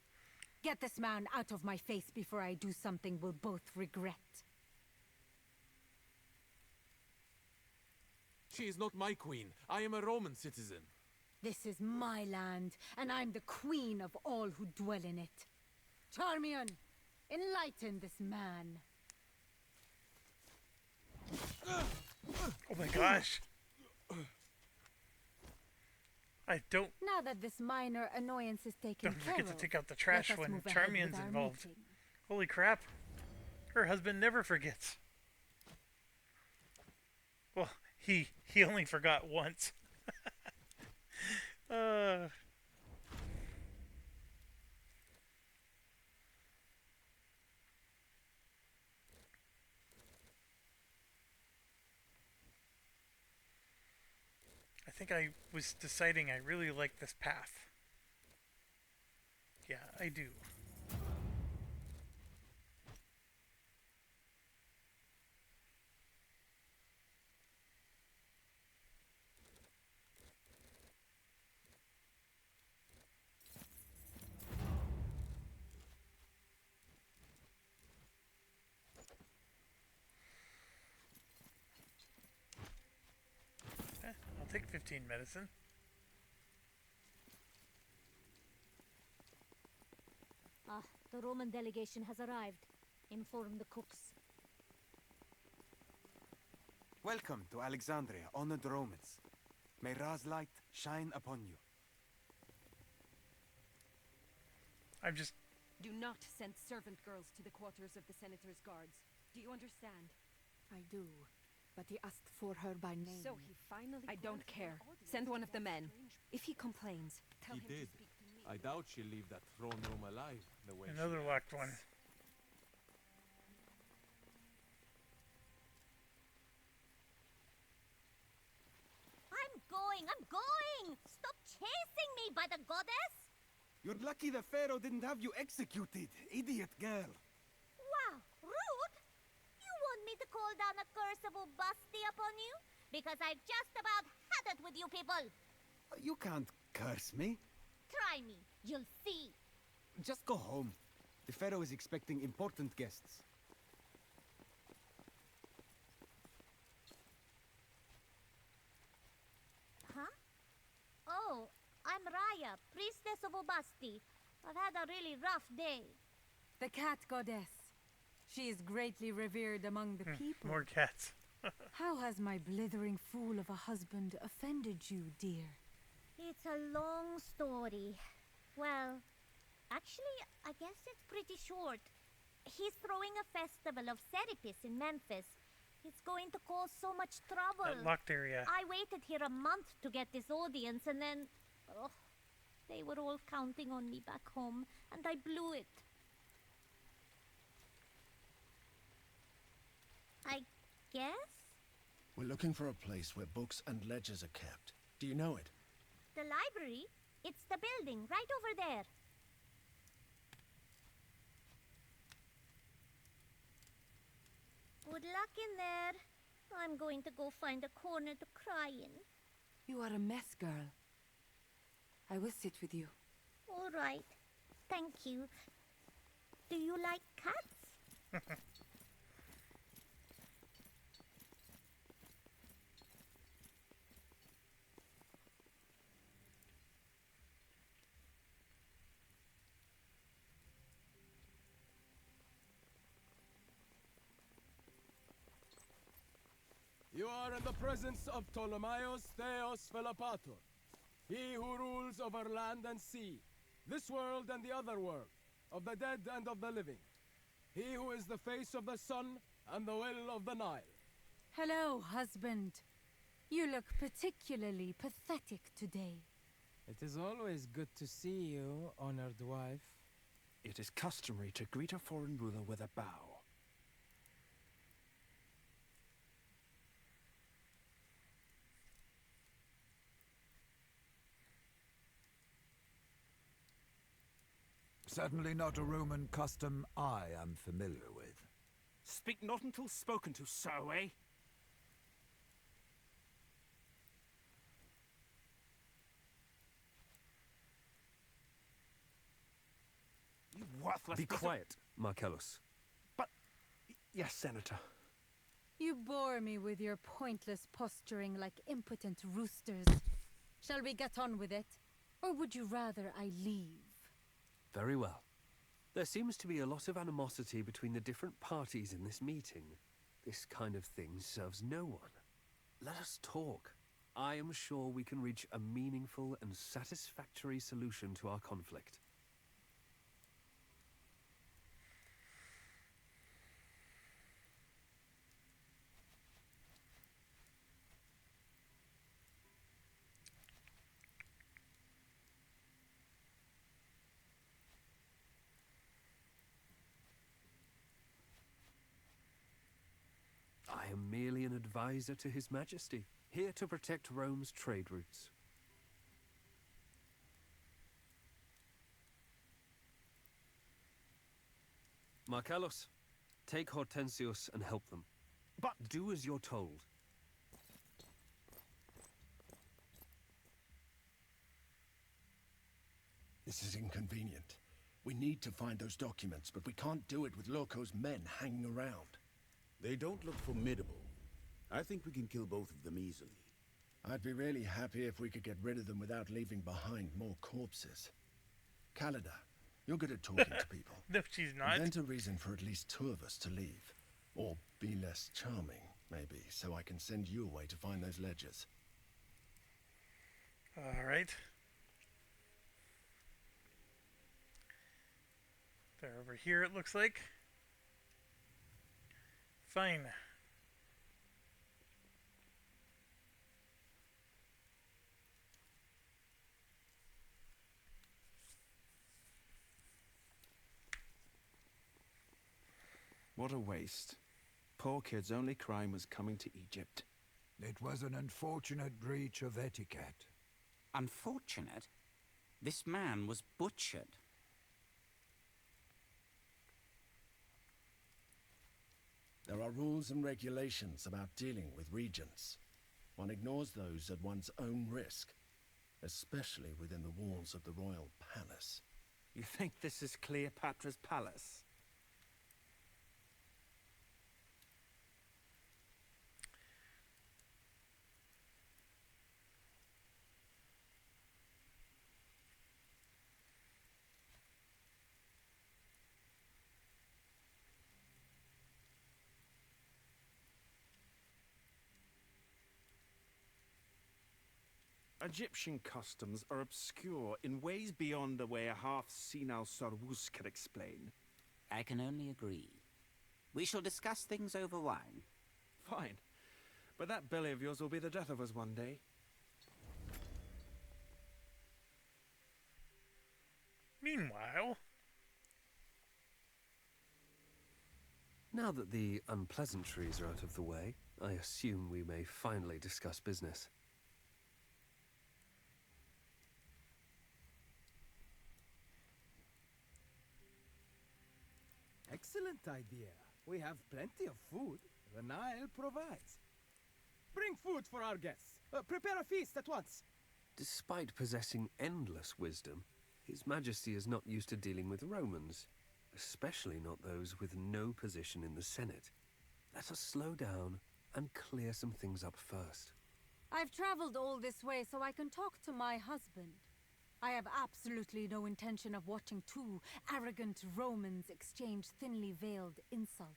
Get this man out of my face before I do something we'll both regret. She is not my queen. I am a Roman citizen. This is my land, and I'm the queen of all who dwell in it. Charmian, enlighten this man. Oh my gosh. I don't Now that this minor annoyance is taken care forget to of, take out the let trash us when move ahead Charmian's with our involved. meeting. Holy crap. Her husband never forgets. Well, he only forgot once. I think I was deciding I really like this path. Yeah, I do. I'll take 15 medicine. Ah, the Roman delegation has arrived. Inform the cooks. Welcome to Alexandria, honored Romans. May Ra's light shine upon you. I'm just... Do not send servant girls to the quarters of the Senator's guards. Do you understand? I do, but he asked for her by name. So he finally... I don't care. Send one of the men. If he complains, tell him He did. to speak to me. I doubt she'll leave that throne room alive the way Another she locked acts. one. I'm going! Stop chasing me by the goddess! You're lucky the Pharaoh didn't have you executed, idiot girl. Wow, rude! You want me to call down a curse of Ubasti upon you? Because I've just about had it with you people! You can't curse me. Try me, you'll see! Just go home. The Pharaoh is expecting important guests. Huh? Oh, I'm Raya, priestess of Ubasti. I've had a really rough day. The cat goddess. She is greatly revered among the people. More cats. How has my blithering fool of a husband offended you, dear? It's a long story. Well, actually, I guess it's pretty short. He's throwing a festival of Serapis in Memphis. It's going to cause so much trouble. That locked area. I waited here a month to get this audience, and then... Oh, they were all counting on me back home, and I blew it. I guess? We're looking for a place where books and ledgers are kept. Do you know it? The library? It's the building, right over there. Good luck in there. I'm going to go find a corner to cry in. You are a mess, girl. I will sit with you. All right. Thank you. Do you like cats? You are in the presence of Ptolemaeus Theos Philopator, he who rules over land and sea, this world and the other world, of the dead and of the living. He who is the face of the sun and the will of the Nile. Hello, husband. You look particularly pathetic today. It is always good to see you, honored wife. It is customary to greet a foreign ruler with a bow. Certainly not a Roman custom I am familiar with. Speak not until spoken to, sir, eh? You worthless... Be quiet, Marcellus. But... Yes, Senator. You bore me with your pointless posturing like impotent roosters. Shall we get on with it? Or would you rather I leave? Very well. There seems to be a lot of animosity between the different parties in this meeting. This kind of thing serves no one. Let us talk. I am sure we can reach a meaningful and satisfactory solution to our conflict. I am merely an advisor to His Majesty, here to protect Rome's trade routes. Marcellus, take Hortensius and help them. But do as you're told. This is inconvenient. We need to find those documents, but we can't do it with Loco's men hanging around. They don't look formidable. I think we can kill both of them easily. I'd be really happy if we could get rid of them without leaving behind more corpses. Callida, you're good at talking to people. No, she's not. Invent a reason for at least two of us to leave. Or be less charming, maybe, so I can send you away to find those ledgers. All right. They're over here, it looks like. Fine. What a waste. Poor kid's only crime was coming to Egypt. It was an unfortunate breach of etiquette. Unfortunate? This man was butchered. There are rules and regulations about dealing with regents. One ignores those at one's own risk, especially within the walls of the royal palace. You think this is Cleopatra's palace? Egyptian customs are obscure in ways beyond a way a half-senile Sarwus can explain. I can only agree. We shall discuss things over wine. Fine. But that belly of yours will be the death of us one day. Meanwhile... Now that the unpleasantries are out of the way, I assume we may finally discuss business. Excellent idea. We have plenty of food. The Nile provides. Bring food for our guests. Prepare a feast at once. Despite possessing endless wisdom, His Majesty is not used to dealing with Romans, especially not those with no position in the Senate. Let us slow down and clear some things up first. I've traveled all this way so I can talk to my husband. I have absolutely no intention of watching two arrogant Romans exchange thinly veiled insults.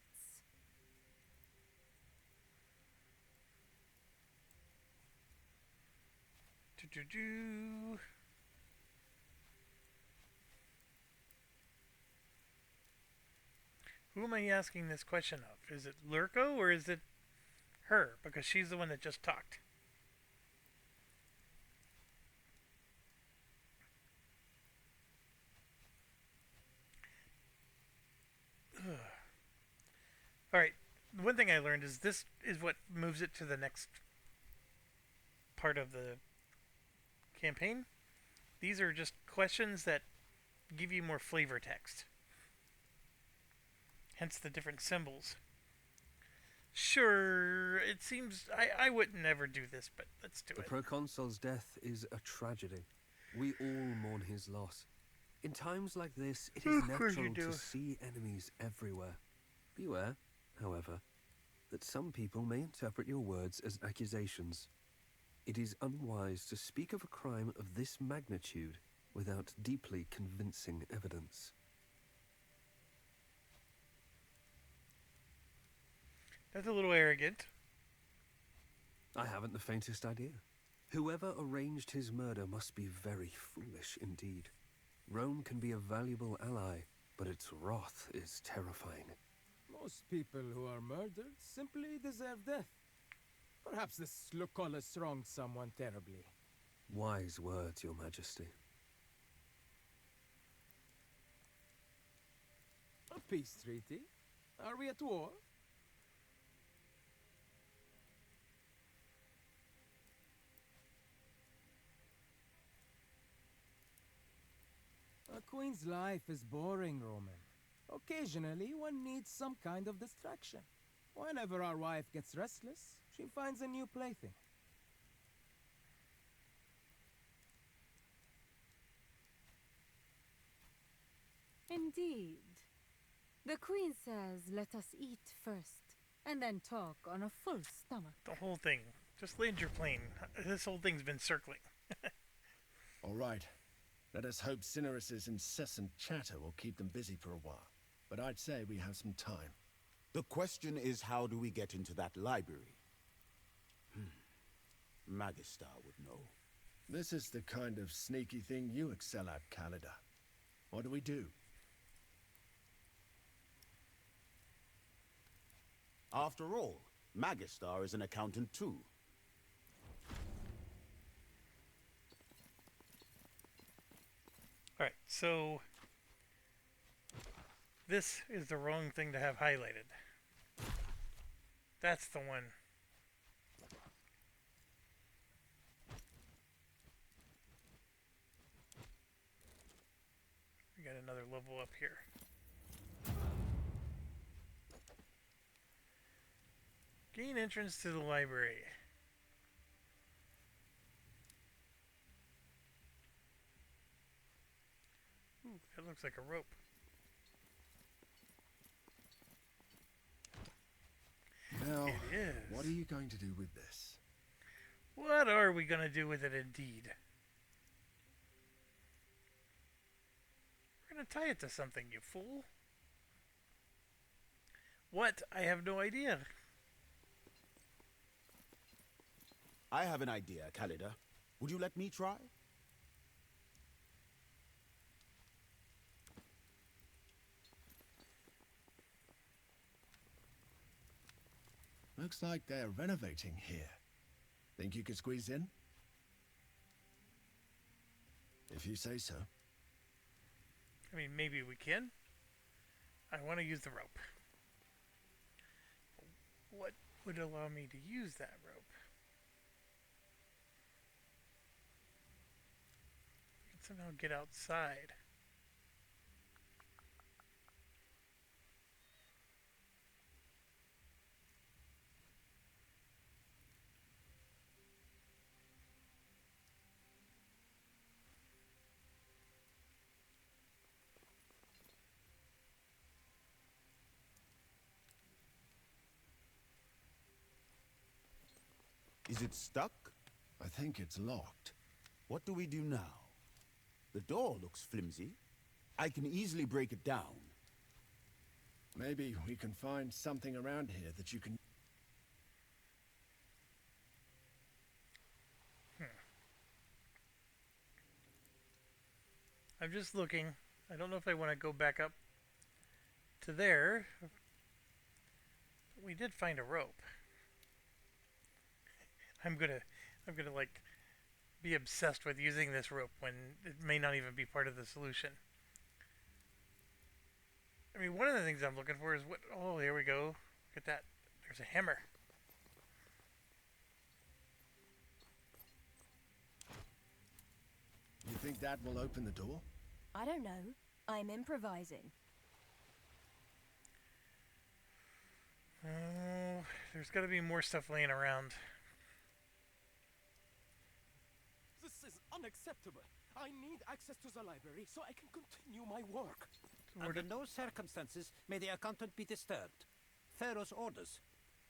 Who am I asking this question of? Is it Lurko or is it her? Because she's the one that just talked. Alright, one thing I learned is this is what moves it to the next part of the campaign. These are just questions that give you more flavor text. Hence the different symbols. Sure, it seems... I would never do this, but let's do it. The proconsul's death is a tragedy. We all mourn his loss. In times like this, it is natural to see enemies everywhere. Beware, however, that some people may interpret your words as accusations. It is unwise to speak of a crime of this magnitude without deeply convincing evidence. That's a little arrogant. I haven't the faintest idea. Whoever arranged his murder must be very foolish indeed. Rome can be a valuable ally, but its wrath is terrifying. Most people who are murdered simply deserve death. Perhaps this Lucullus wronged someone terribly. Wise words, Your Majesty. A peace treaty? Are we at war? A queen's life is boring, Roman. Occasionally, one needs some kind of distraction. Whenever our wife gets restless, she finds a new plaything. Indeed. The queen says let us eat first, and then talk on a full stomach. The whole thing. Just land your plane. This whole thing's been circling. All right. Let us hope Cinyris's incessant chatter will keep them busy for a while. But I'd say we have some time. The question is, how do we get into that library? Magistar would know. This is the kind of sneaky thing you excel at, Calida. What do we do? After all, Magistar is an accountant too. Alright, so this is the wrong thing to have highlighted. That's the one. We got another level up here. Gain entrance to the library. Ooh, that looks like a rope. Now, It is. what are you going to do with this? What are we going to do with it indeed? We're going to tie it to something, you fool. What? I have no idea. I have an idea, Calida. Would you let me try? Looks like they're renovating here. Think you could squeeze in? If you say so. I mean, maybe we can. I want to use the rope. What would allow me to use that rope? I can somehow get outside. Is it stuck? I think it's locked. What do we do now? The door looks flimsy. I can easily break it down. Maybe we can find something around here that you can... I'm just looking. I don't know if I want to go back up to there. We did find a rope. I'm gonna like be obsessed with using this rope when it may not even be part of the solution. I mean, one of the things I'm looking for is what... Oh, there we go. Look at that. There's a hammer. You think that will open the door? I don't know. I'm improvising. Oh, there's got to be more stuff laying around. This is unacceptable. I need access to the library so I can continue my work. Under no circumstances may the accountant be disturbed. Pharaoh's orders.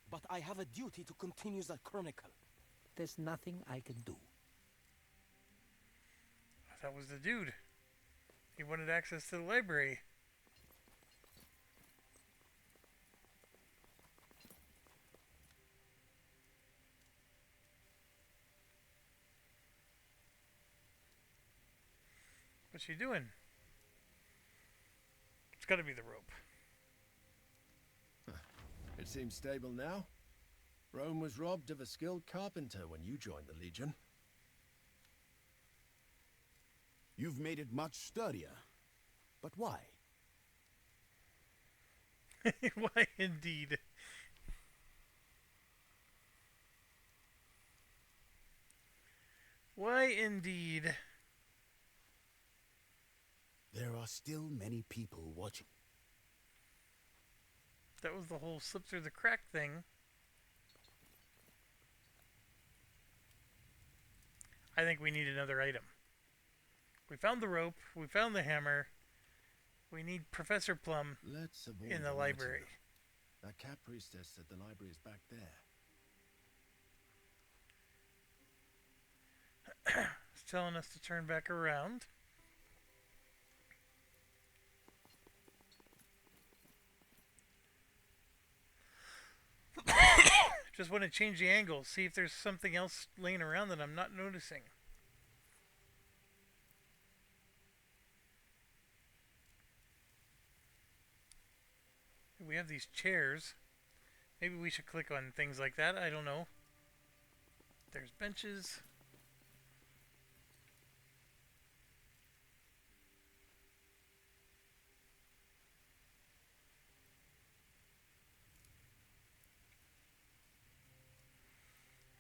But I have a duty to continue the chronicle. There's nothing I can do. That was the dude. He wanted access to the library. What's she doing? It's got to be the rope. It seems stable now. Rome was robbed of a skilled carpenter when you joined the Legion. You've made it much sturdier. But why? Why indeed? Why indeed? There are still many people watching. That was the whole slip through the crack thing. I think we need another item. We found the rope. We found the hammer. We need Professor Plum in the library. That cat priestess said the library is back there. It's telling us to turn back around. Just want to change the angle, see if there's something else laying around that I'm not noticing. We have these chairs. Maybe we should click on things like that. I don't know. There's benches.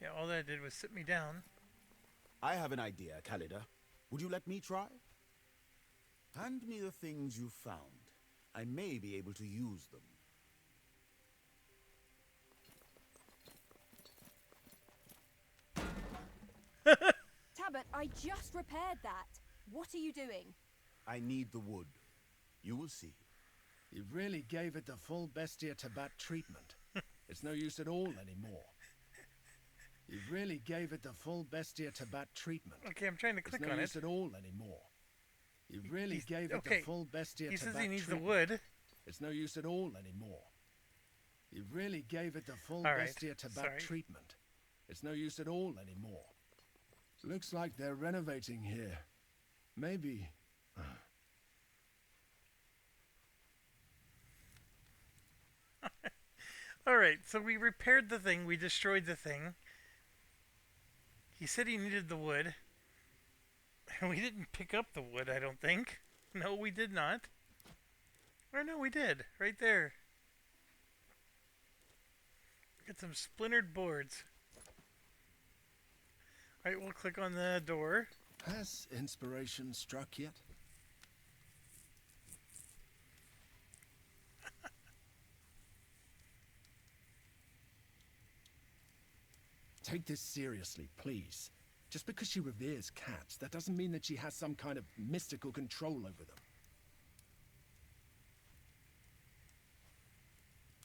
Yeah, all that did was sit me down. I have an idea, Khalida. Would you let me try? Hand me the things you found. I may be able to use them. Tabit, I just repaired that. What are you doing? I need the wood. You will see. You really gave it the full Bestia Tabat treatment. It's no use at all anymore. You really gave it the full Bestia Tabat treatment. Okay, I'm trying to click on it. on It's no use at all anymore. You really gave it the full Bestia Tabat treatment. He says he needs the wood. It's no use at all anymore. You really gave it the full Bestia Tabat treatment. It's no use at all anymore. Looks like they're renovating here. Maybe... Alright, so we repaired the thing. We destroyed the thing. He said he needed the wood. And we didn't pick up the wood, I don't think. No, we did not. Or no, we did. Right there. Get some splintered boards. Alright, we'll click on the door. Has inspiration struck yet? Take this seriously, please. Just because she reveres cats, that doesn't mean that she has some kind of mystical control over them.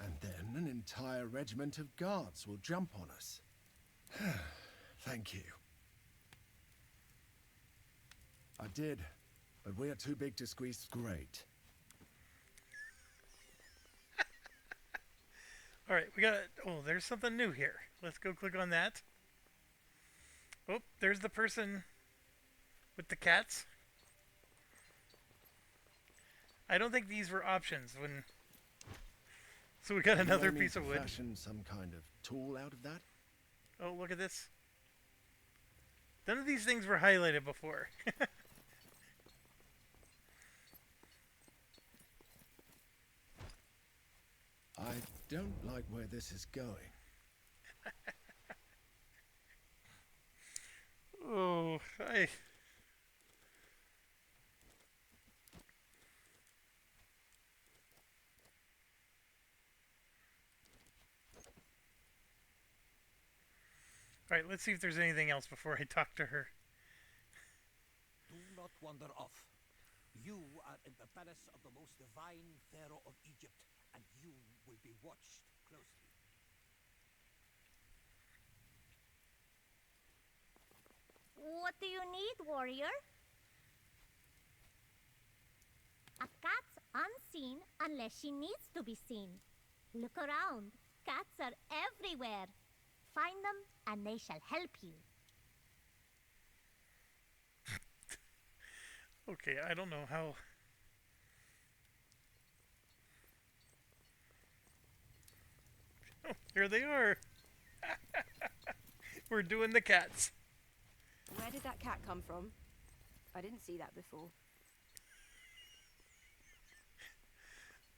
And then an entire regiment of guards will jump on us. Thank you. I did, but we are too big to squeeze. Great. Alright, we got... Oh, there's something new here. Let's go click on that. Oh, there's the person with the cats. I don't think these were options when... So we got another piece of wood. Fashion some kind of tool out of that? Oh, look at this. None of these things were highlighted before. I don't like where this is going. Oh, Alright, let's see if there's anything else before I talk to her. Do not wander off. You are in the palace of the most divine pharaoh of Egypt, and you will be watched closely. What do you need, warrior? A cat's unseen unless she needs to be seen. Look around. Cats are everywhere. Find them and they shall help you. Okay, I don't know how... Oh, here they are. We're doing the cats. Where did that cat come from? I didn't see that before.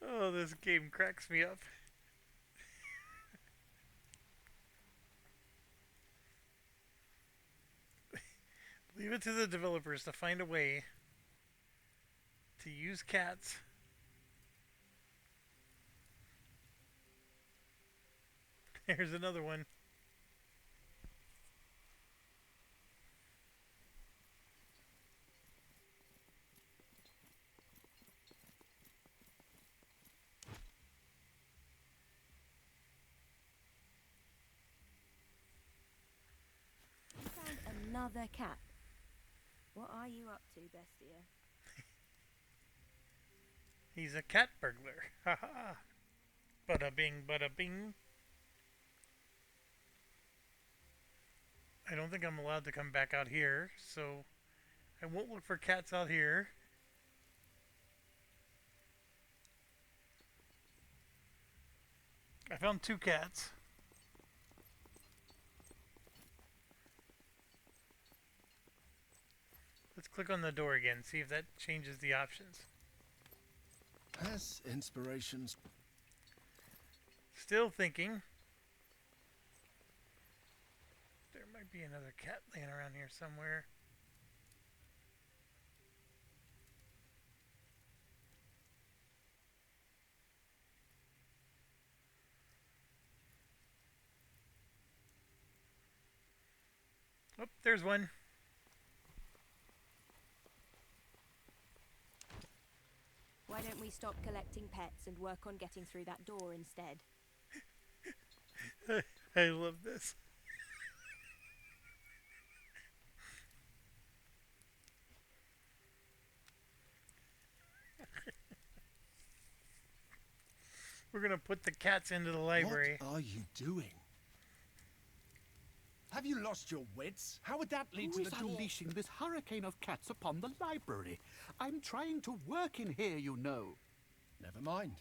Oh, this game cracks me up. Leave it to the developers to find a way to use cats. Here's another one. Found another cat. What are you up to, bestie? He's a cat burglar. Ha ha. Bada bing, bada bing. I don't think I'm allowed to come back out here, so I won't look for cats out here. I found 2 cats. Let's click on the door again, see if that changes the options. Has inspirations... Still thinking. There might be another cat laying around here somewhere. Oh, there's one. Why don't we stop collecting pets and work on getting through that door instead? I love this. We're gonna put the cats into the library. What are you doing? Have you lost your wits? How would that lead to the door? Unleashing this hurricane of cats upon the library? I'm trying to work in here, you know. Never mind.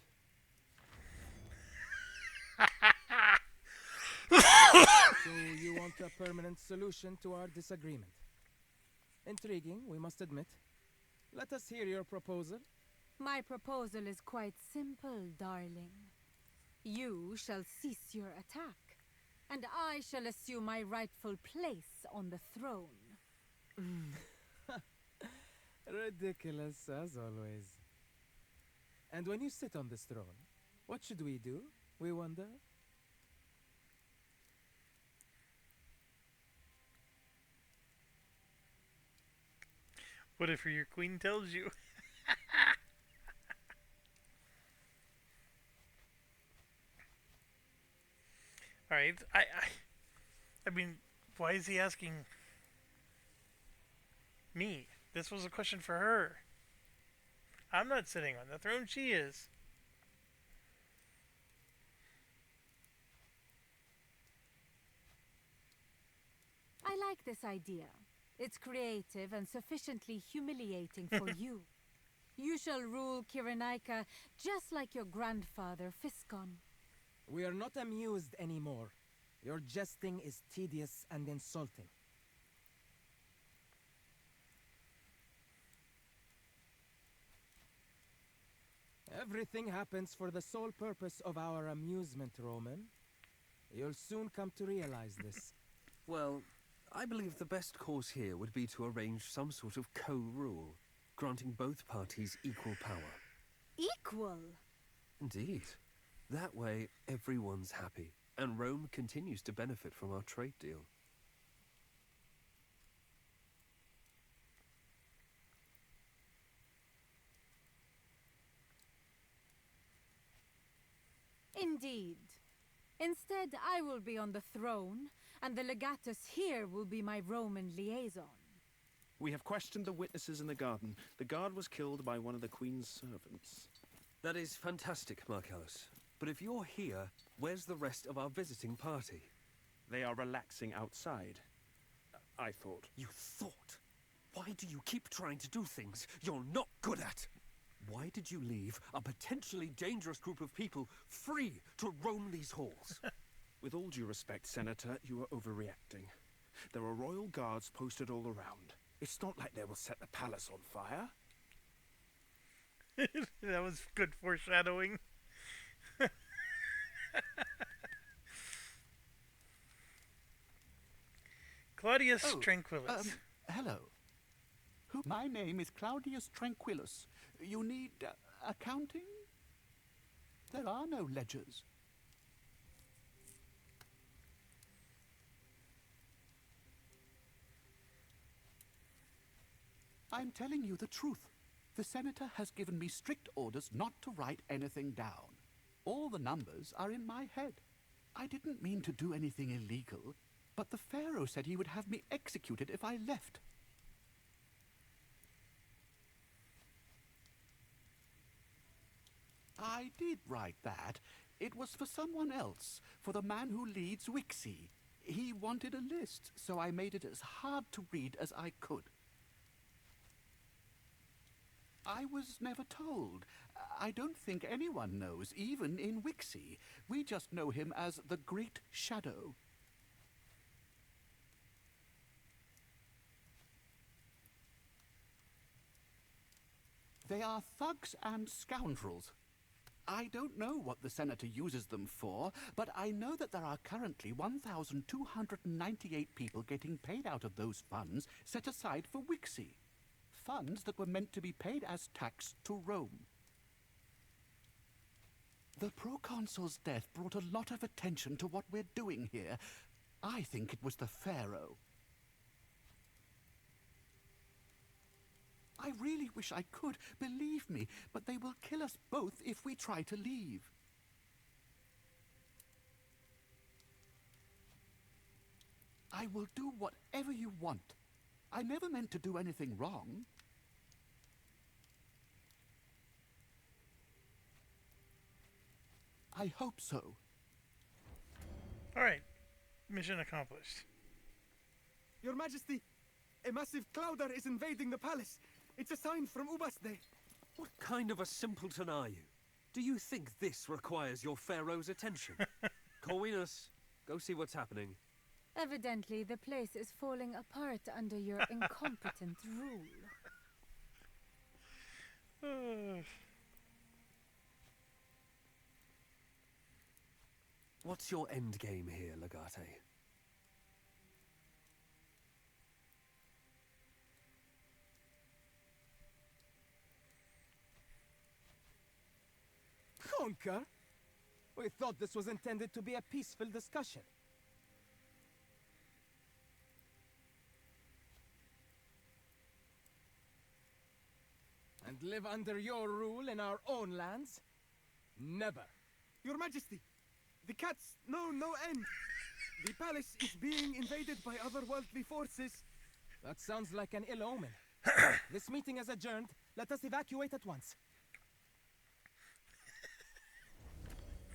permanent solution to our disagreement. Intriguing, we must admit. Let us hear your proposal. My proposal is quite simple, darling. You shall cease your attack, and I shall assume my rightful place on the throne. Ridiculous, as always. And when you sit on this throne, what should we do, we wonder? Whatever your queen tells you. Alright, I mean, why is he asking me? This was a question for her. I'm not sitting on the throne, she is. I like this idea. It's creative and sufficiently humiliating for you. You shall rule Kyrenaika just like your grandfather, Fiskon. We are not amused anymore. Your jesting is tedious and insulting. Everything happens for the sole purpose of our amusement, Roman. You'll soon come to realize this. Well, I believe the best course here would be to arrange some sort of co-rule, granting both parties equal power. Equal? Indeed. That way, everyone's happy, and Rome continues to benefit from our trade deal. Indeed. Instead, I will be on the throne, and the legatus here will be my Roman liaison. We have questioned the witnesses in the garden. The guard was killed by one of the Queen's servants. That is fantastic, Marcellus. But if you're here, where's the rest of our visiting party? They are relaxing outside. I thought. You thought? Why do you keep trying to do things you're not good at? Why did you leave a potentially dangerous group of people free to roam these halls? With all due respect, Senator, you are overreacting. There are royal guards posted all around. It's not like they will set the palace on fire. That was good foreshadowing. Claudius Tranquillus. Hello. My name is Claudius Tranquillus. You need accounting? There are no ledgers. I'm telling you the truth. The senator has given me strict orders not to write anything down. All the numbers are in my head. I didn't mean to do anything illegal, but the pharaoh said he would have me executed if I left. I did write that. It was for someone else, for the man who leads Wixie. He wanted a list, so I made it as hard to read as I could. I was never told. I don't think anyone knows, even in Wixie. We just know him as the Great Shadow. They are thugs and scoundrels. I don't know what the senator uses them for, but I know that there are currently 1,298 people getting paid out of those funds set aside for Wixie. Funds that were meant to be paid as tax to Rome. The proconsul's death brought a lot of attention to what we're doing here. I think it was the pharaoh. I really wish I could, believe me, but they will kill us both if we try to leave. I will do whatever you want. I never meant to do anything wrong. I hope so. Alright. Mission accomplished. Your Majesty, a massive clouder is invading the palace. It's a sign from Ubaste. What kind of a simpleton are you? Do you think this requires your pharaoh's attention? Corvinus, go see what's happening. Evidently, the place is falling apart under your incompetent rule. What's your end game here, Legate? Conquer? We thought this was intended to be a peaceful discussion. And live under your rule in our own lands? Never. Your Majesty, the cats know no end. The palace is being invaded by otherworldly forces. That sounds like an ill omen. This meeting is adjourned. Let us evacuate at once.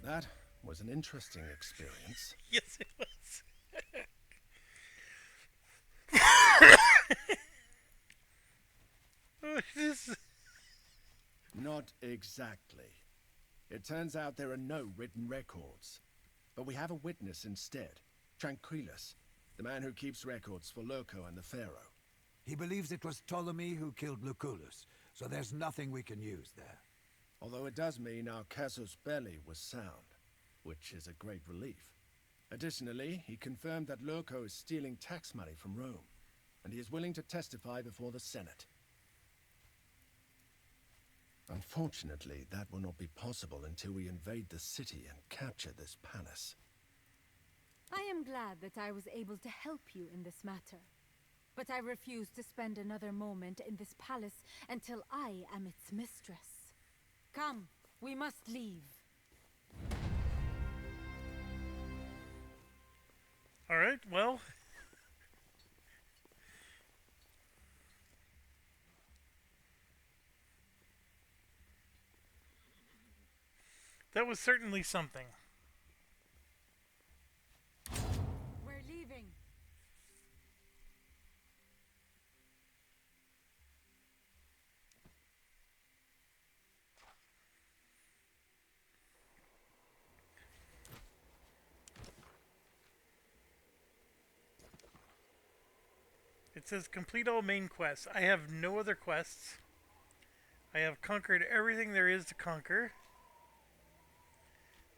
That was an interesting experience. Yes, it was. Not exactly. It turns out there are no written records. But we have a witness instead. Tranquillus, the man who keeps records for Lurko and the Pharaoh. He believes it was Ptolemy who killed Lucullus, so there's nothing we can use there. Although it does mean our casus belli was sound, which is a great relief. Additionally, he confirmed that Lurko is stealing tax money from Rome, and he is willing to testify before the Senate. Unfortunately, that will not be possible until we invade the city and capture this palace. I am glad that I was able to help you in this matter. But I refuse to spend another moment in this palace until I am its mistress. Come, we must leave. All right, well. That was certainly something. We're leaving. It says complete all main quests. I have no other quests. I have conquered everything there is to conquer.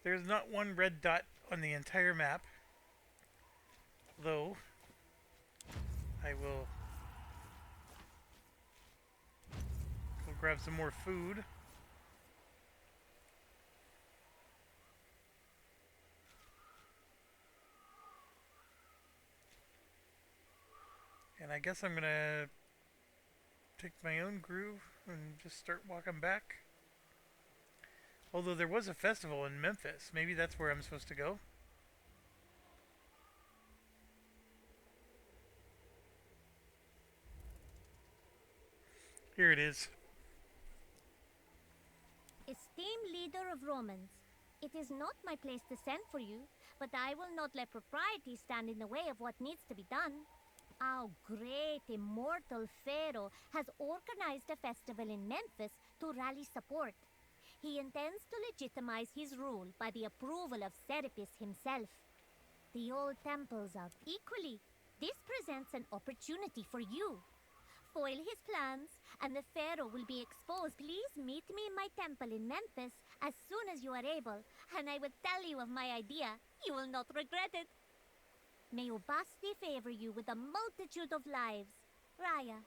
There's not one red dot on the entire map. Though, I will go grab some more food. And I guess I'm gonna take my own groove and just start walking back. Although there was a festival in Memphis. Maybe that's where I'm supposed to go. Here it is. Esteemed leader of Romans, it is not my place to send for you, but I will not let propriety stand in the way of what needs to be done. Our great immortal Pharaoh has organized a festival in Memphis to rally support. He intends to legitimize his rule by the approval of Serapis himself. The old temples are equally. This presents an opportunity for you. Foil his plans, and the Pharaoh will be exposed. Please meet me in my temple in Memphis as soon as you are able, and I will tell you of my idea. You will not regret it. May Ubasti favor you with a multitude of lives. Raya.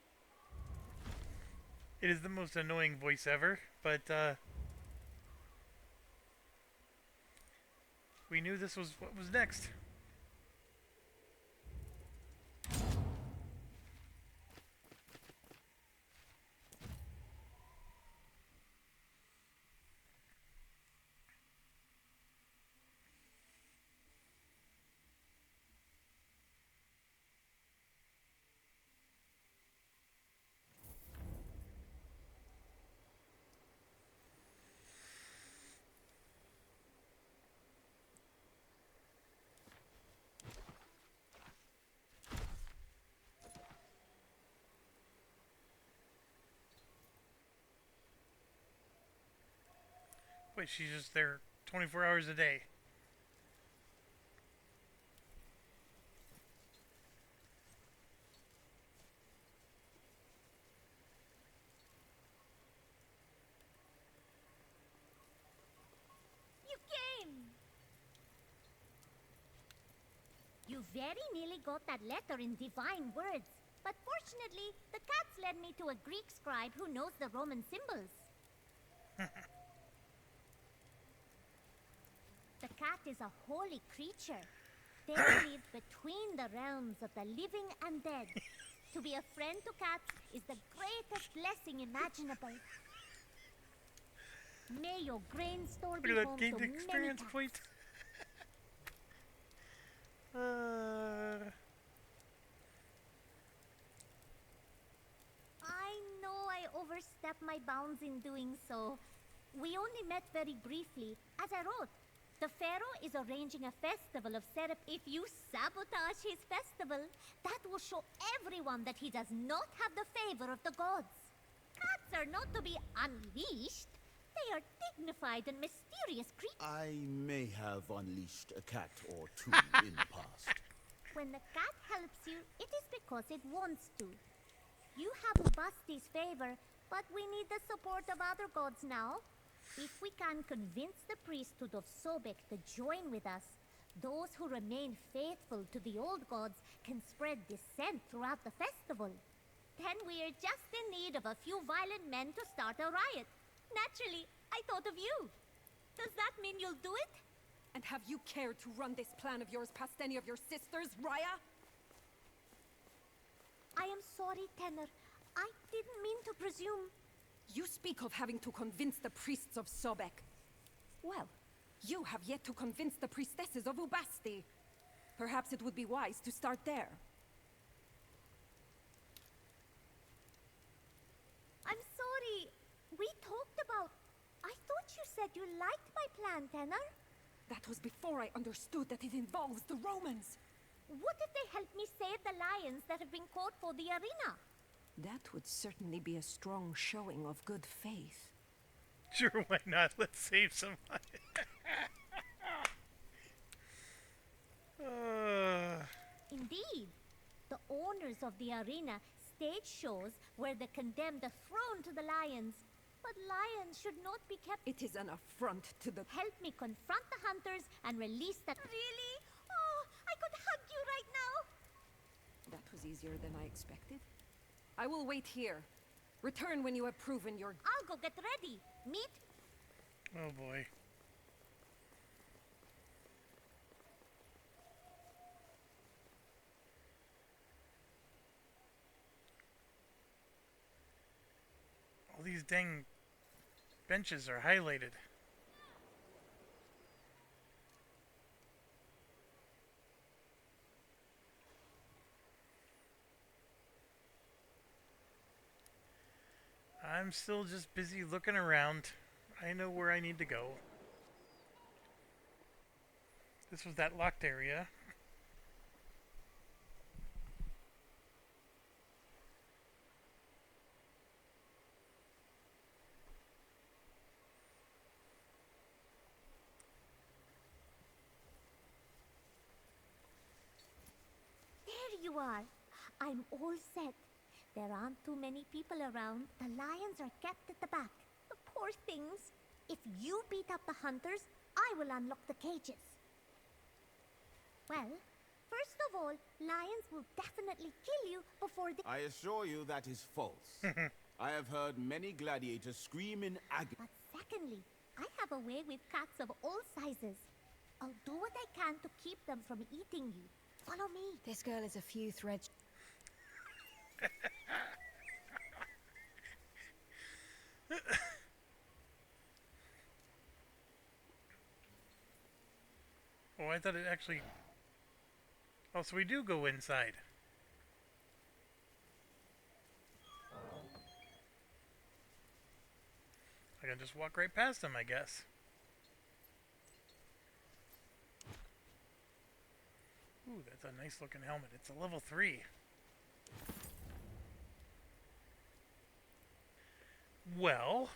It is the most annoying voice ever, but we knew this was what was next. Wait, she's just there 24 hours a day. You very nearly got that letter in divine words. But fortunately, the cats led me to a Greek scribe who knows the Roman symbols. The cat is a holy creature. They live between the realms of the living and dead. To be a friend to cats is the greatest blessing imaginable. May your grain store be home to many experience cats. point. I know I overstepped my bounds in doing so. We only met very briefly, as I wrote. The Pharaoh is arranging a festival of If you sabotage his festival, that will show everyone that he does not have the favor of the gods. Cats are not to be unleashed. They are dignified and mysterious creatures. I may have unleashed a cat or two in the past. When the cat helps you, it is because it wants to. You have Ubasti's favor, but we need the support of other gods now. If we can convince the priesthood of Sobek to join with us, those who remain faithful to the old gods can spread dissent throughout the festival. Then we are just in need of a few violent men to start a riot. Naturally, I thought of you. Does that mean you'll do it? And have you cared to run this plan of yours past any of your sisters, Raya? I am sorry, Tenor. I didn't mean to presume. You speak of having to convince the priests of Sobek. Well, you have yet to convince the priestesses of Ubasti. Perhaps it would be wise to start there. I'm sorry. We talked about... I thought you said you liked my plan, Tenor. That was before I understood that it involves the Romans. What if they help me save the lions that have been caught for the arena? That would certainly be a strong showing of good faith. Sure, why not? Let's save some. Indeed. The owners of the arena stage shows where the condemned are thrown to the lions. But lions should not be kept... It is an affront to the... Help me confront the hunters and release the... Really? Oh, I could hug you right now! That was easier than I expected. I will wait here. Return when you have proven your... I'll go get ready. Meet... Oh boy. All these dang benches are highlighted. I'm still just busy looking around. I know where I need to go. This was that locked area. There you are. I'm all set. There aren't too many people around. The lions are kept at the back. The poor things. If you beat up the hunters, I will unlock the cages. Well, first of all, lions will definitely kill you before they... I assure you that is false. I have heard many gladiators scream in agony. But secondly, I have a way with cats of all sizes. I'll do what I can to keep them from eating you. Follow me. This girl is a few threads... Oh, I thought it actually... Oh, so we do go inside. I can just walk right past them, I guess. Ooh, that's a nice looking helmet. It's a level 3. Well,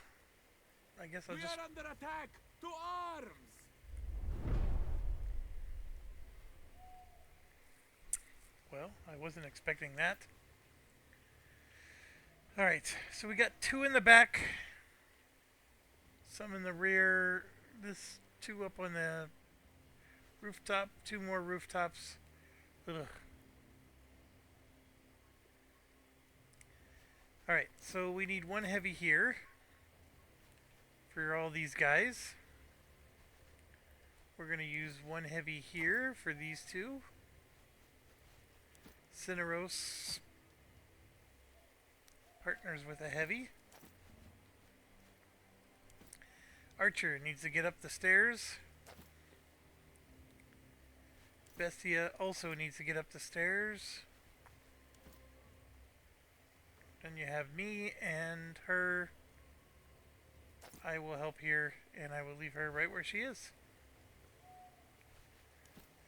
I guess I'll just... We are under attack! To arms! Well, I wasn't expecting that. Alright, so we got 2 in the back. Some in the rear. This 2 up on the rooftop. 2 more rooftops. Ugh. Alright, so we need one heavy here for all these guys. We're going to use one heavy here for these two. Cineros partners with a heavy. Archer needs to get up the stairs. Bestia also needs to get up the stairs. Then you have me and her. I will help here, and I will leave her right where she is.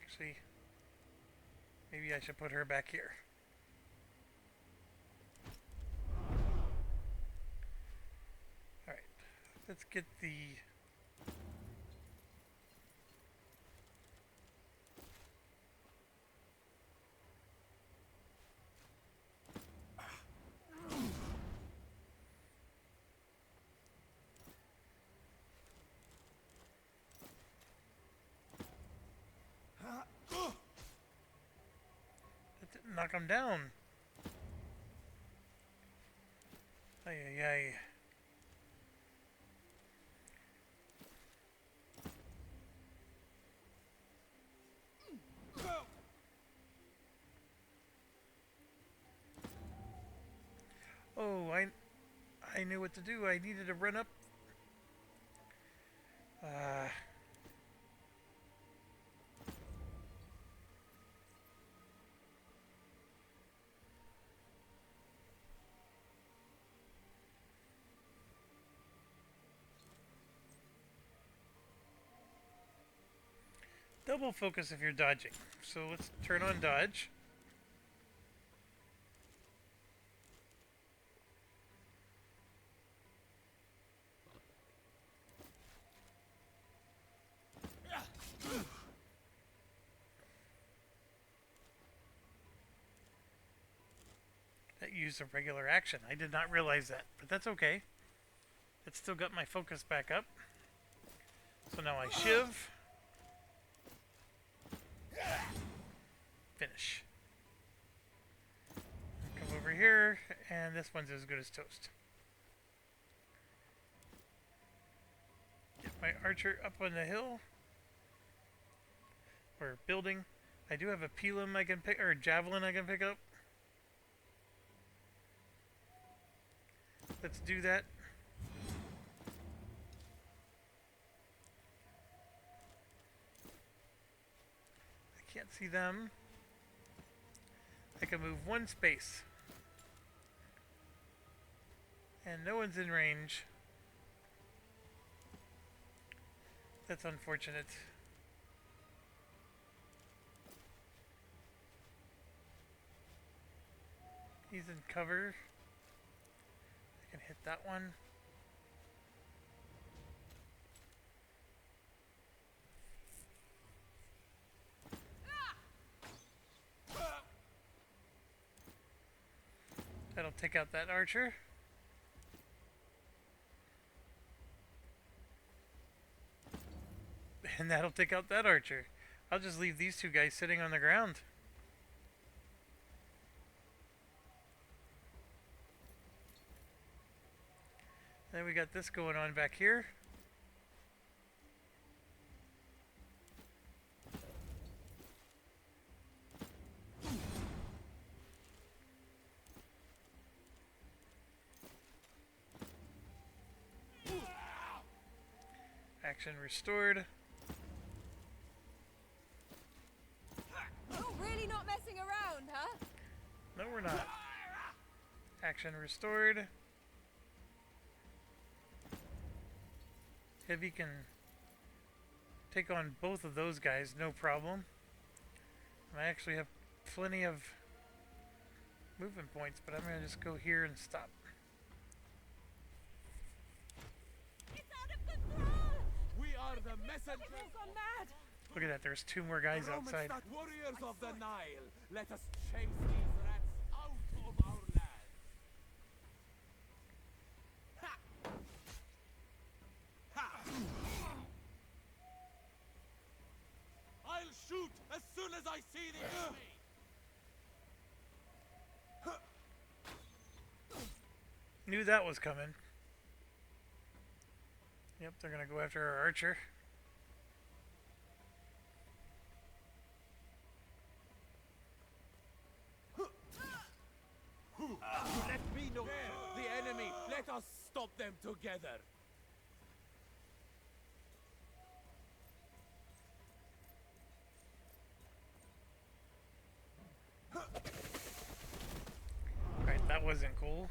Actually, maybe I should put her back here. Alright, let's get the... knock him down. Ay, ay, ay. Oh, I knew what to do. I needed to run up. Double focus if you're dodging. So let's turn on dodge. That used a regular action. I did not realize that, but that's okay. It's still got my focus back up. So now I shiv. Finish. Come over here, and this one's as good as toast. Get my archer up on the hill. Or building. I do have a pilum I can pick, or a javelin I can pick up. Let's do that. I can't see them. I can move one space. And no one's in range. That's unfortunate. He's in cover. I can hit that one. That'll take out that archer. And that'll take out that archer. I'll just leave these two guys sitting on the ground. Then we got this going on back here. Action restored. Oh, really not messing around, huh? No, we're not. Action restored. Heavy can take on both of those guys, no problem. And I actually have plenty of movement points, but I'm going to just go here and stop. We are the messengers. Look at that, there's two more guys outside. Warriors of the Nile, let us chase these rats out of our land. Ha! Ha! I'll shoot as soon as I see the enemy. Knew that was coming. Yep, they're gonna go after our archer. Let me know the enemy. Let us stop them together. Right, that wasn't cool.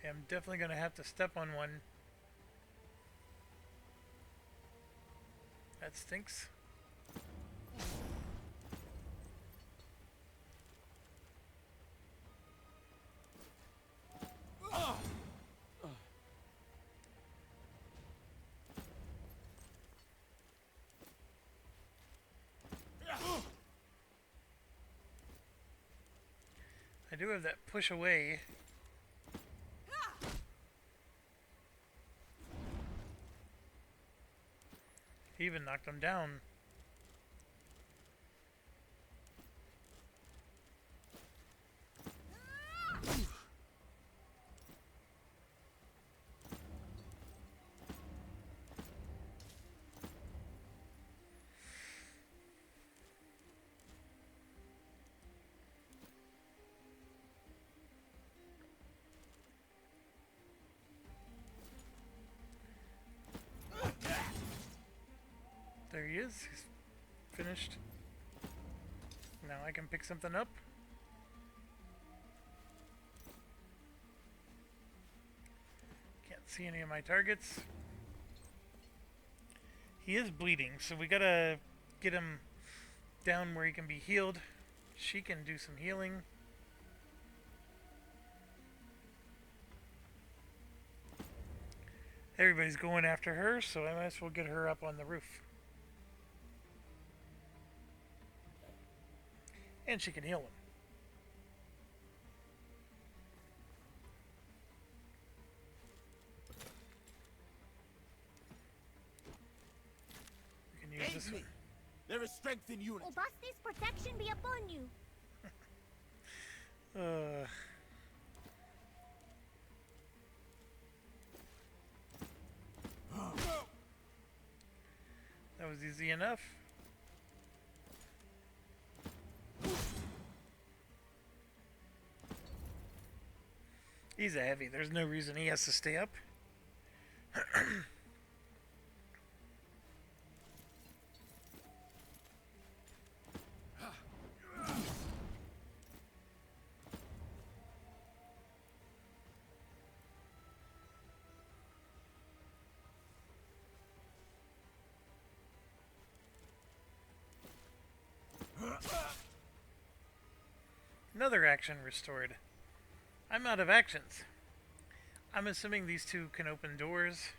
I'm definitely gonna have to step on one. That stinks. I do have that push away. He even knocked him down. There he is. He's finished. Now I can pick something up. Can't see any of my targets. He is bleeding, so we gotta get him down where he can be healed. She can do some healing. Everybody's going after her, so I might as well get her up on the roof. And she can heal him. We can use this one. There is strength in unity. Obaste's protection be upon you. That was easy enough. He's a heavy. There's no reason he has to stay up. Another action restored. I'm out of actions. I'm assuming these two can open doors.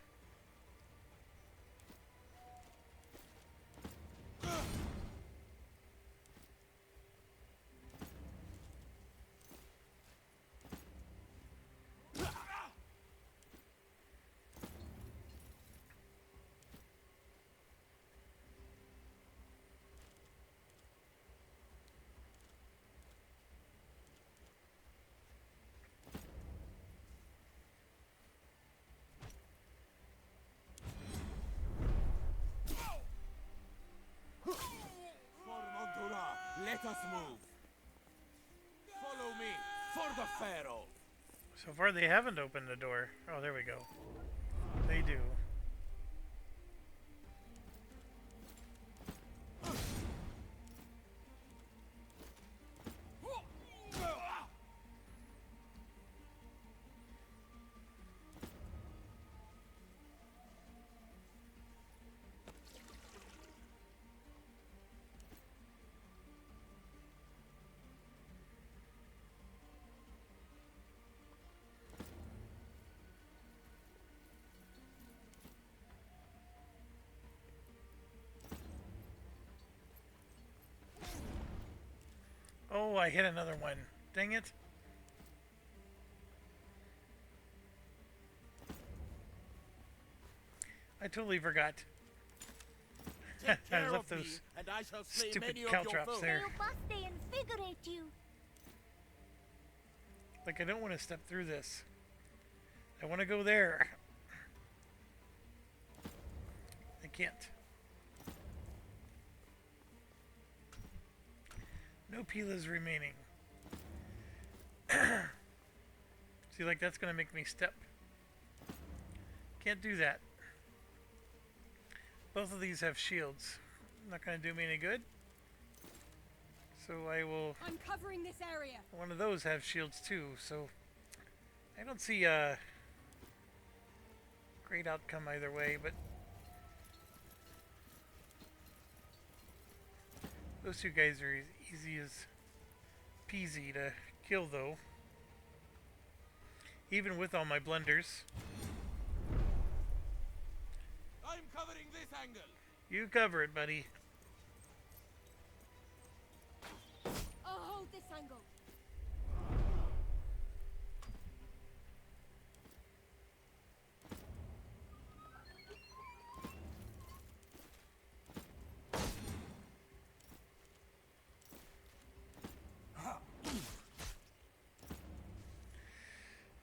Let us move. Follow me for the Pharaoh. So far they haven't opened the door. Oh, there we go. They do. Oh, I hit another one. Dang it. I totally forgot. I left those stupid caltrops there. Obaste invigorate you. Like, I don't want to step through this. I want to go there. I can't. No pilas remaining. See, like, that's going to make me step. Can't do that. Both of these have shields. Not going to do me any good. So I will... I'm covering this area. One of those have shields too, so... I don't see a great outcome either way, but... Those two guys are easy as peasy to kill, though. Even with all my blunders. I'm covering this angle. You cover it, buddy. I'll hold this angle.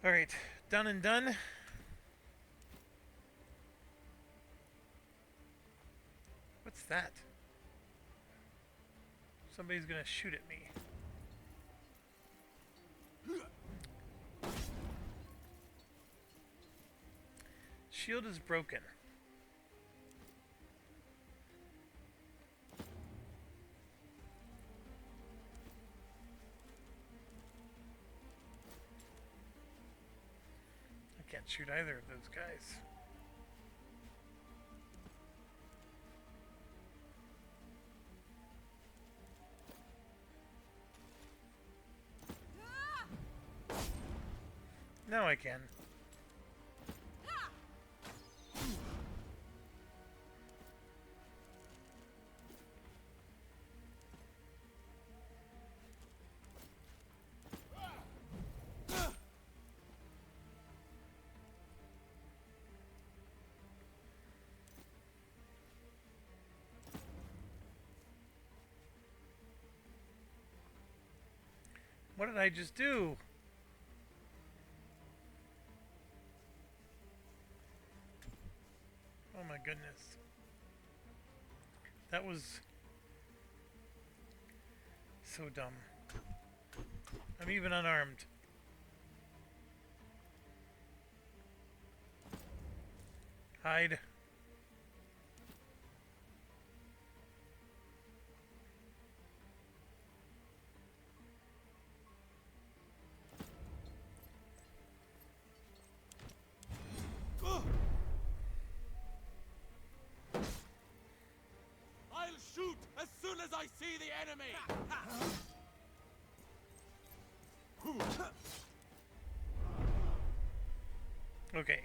All right, done and done. What's that? Somebody's gonna shoot at me. Shield is broken. I can't shoot either of those guys. Now I can. What did I just do? Oh my goodness. That was so dumb. I'm even unarmed. Hide. I'll shoot as soon as I see the enemy. Okay.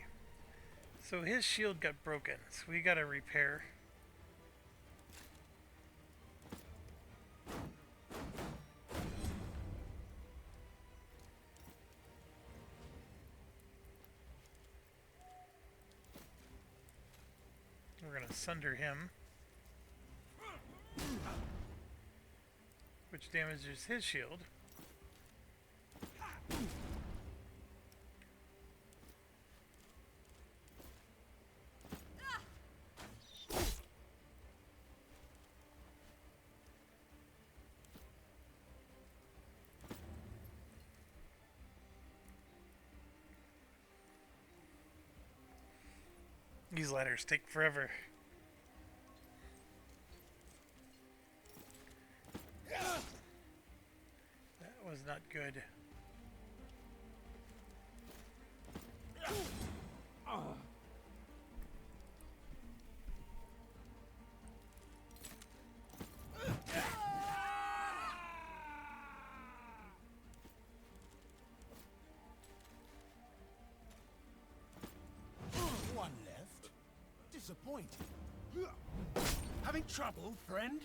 So his shield got broken, so we gotta repair. We're gonna sunder him, which damages his shield. These ladders take forever. That was not good. One left. Disappointing. Having trouble, friend?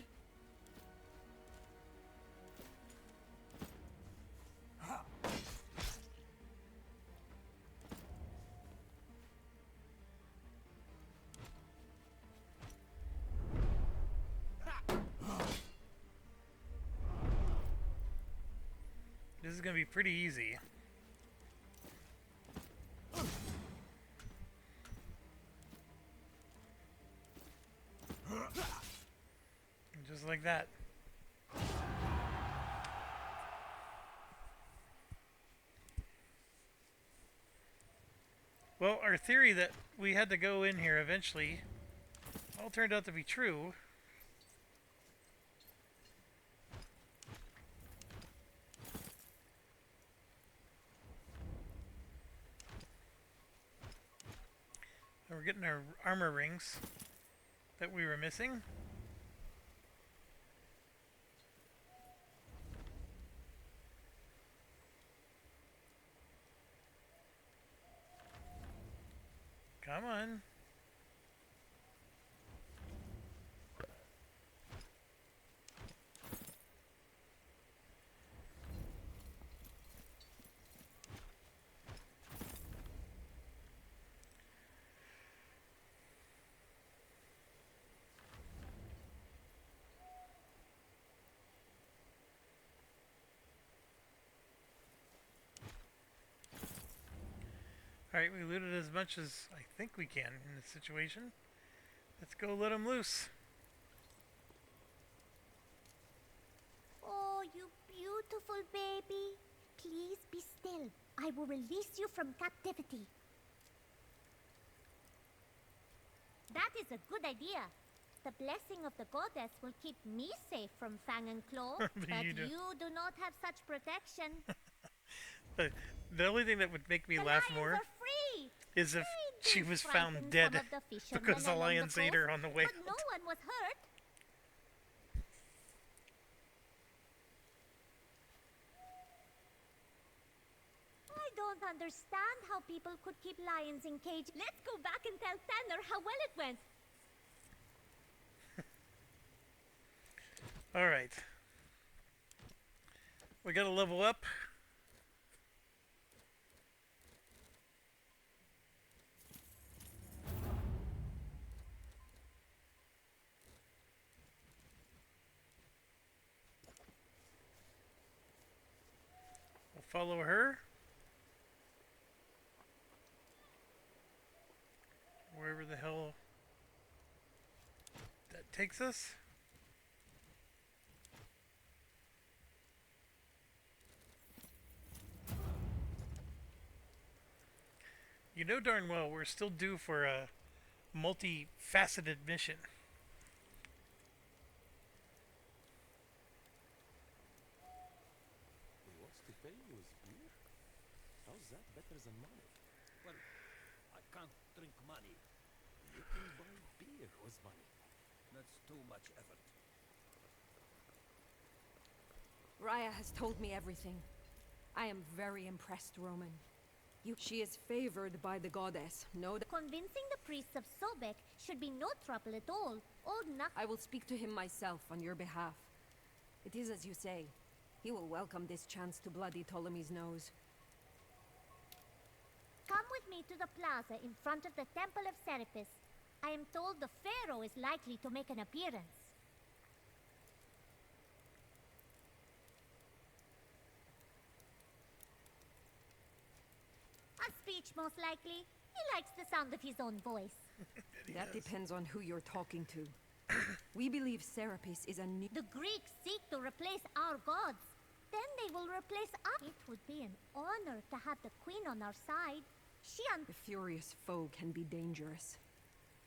This is gonna be pretty easy. Just like that. Well, our theory that we had to go in here eventually all turned out to be true. And we're getting our armor rings that we were missing. Come on. Alright, we looted as much as I think we can in this situation. Let's go let them loose. Oh, you beautiful baby. Please be still. I will release you from captivity. That is a good idea. The blessing of the goddess will keep me safe from Fang and Claw, but you do not have such protection. The only thing that would make me laugh more is if she was found dead because the lions ate her on the way out. But no one was hurt. I don't understand how people could keep lions in cages. Let's go back and tell Tanner how well it went. Alright. We gotta level up. Follow her wherever the hell that takes us. You know darn well we're still due for a multi-faceted mission. How's that better than money? Well, I can't drink money. You can buy beer with money. That's too much effort. Raya has told me everything. I am very impressed, Roman. She is favored by the goddess. No, convincing the priests of Sobek should be no trouble at all. I will speak to him myself on your behalf. It is as you say. He will welcome this chance to bloody Ptolemy's nose. Come with me to the plaza in front of the Temple of Serapis. I am told the Pharaoh is likely to make an appearance. A speech, most likely. He likes the sound of his own voice. That depends on who you're talking to. We believe Serapis is a new... The Greeks seek to replace our gods. Then they will replace us. It would be an honor to have the queen on our side. A furious foe can be dangerous.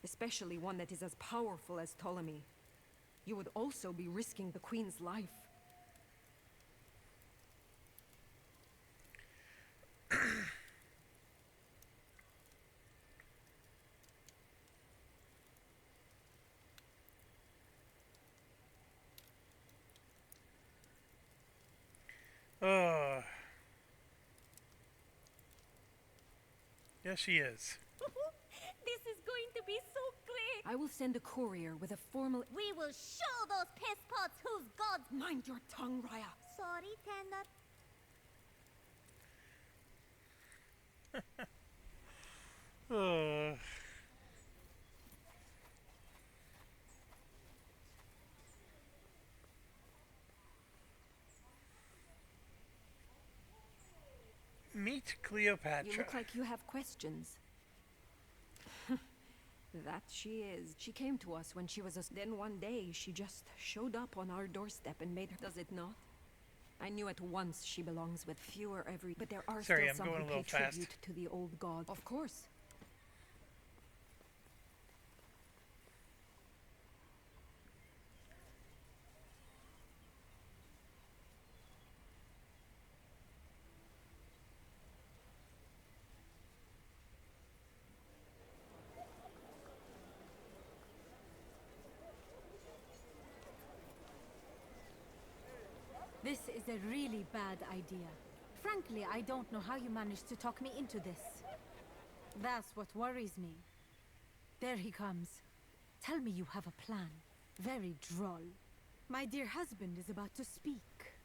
Especially one that is as powerful as Ptolemy. You would also be risking the queen's life. Yes, she is. This is going to be so great. I will send a courier with a formal... We will show those piss pots whose gods... Mind your tongue, Raya. Sorry, Tanner. Meet Cleopatra. You look like you have questions. That she is. She came to us when she was a... Then one day, she just showed up on our doorstep and made her... Does it not? I knew at once she belongs with fewer every... But there are still some who pay tribute to the old god. Of course. This is a really bad idea. Frankly, I don't know how you managed to talk me into this. That's what worries me. There he comes. Tell me you have a plan. Very droll. My dear husband is about to speak.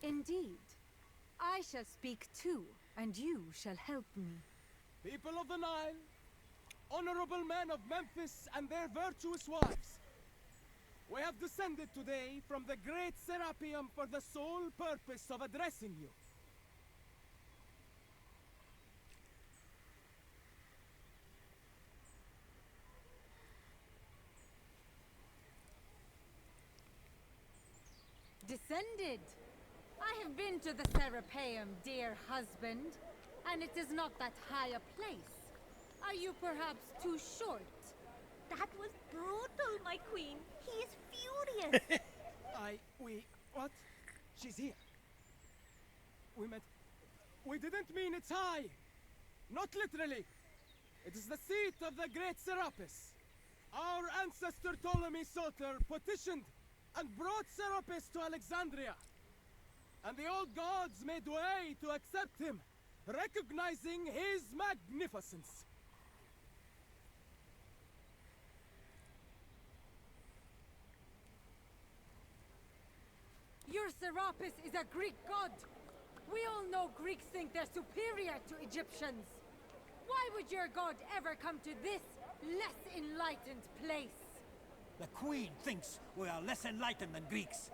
Indeed. I shall speak too, and you shall help me. People of the Nile, honorable men of Memphis and their virtuous wives, we have descended today from the great Serapeum for the sole purpose of addressing you. Descended? I have been to the Serapeum, dear husband, and it is not that high a place. Are you perhaps too short? That was brutal, my queen. He is furious. What? She's here. We didn't mean it's high. Not literally. It is the seat of the great Serapis. Our ancestor Ptolemy Soter petitioned and brought Serapis to Alexandria. And the old gods made way to accept him, recognizing his magnificence. Your Serapis is a Greek god. We all know Greeks think they're superior to Egyptians. Why would your god ever come to this less enlightened place? The Queen thinks we are less enlightened than Greeks.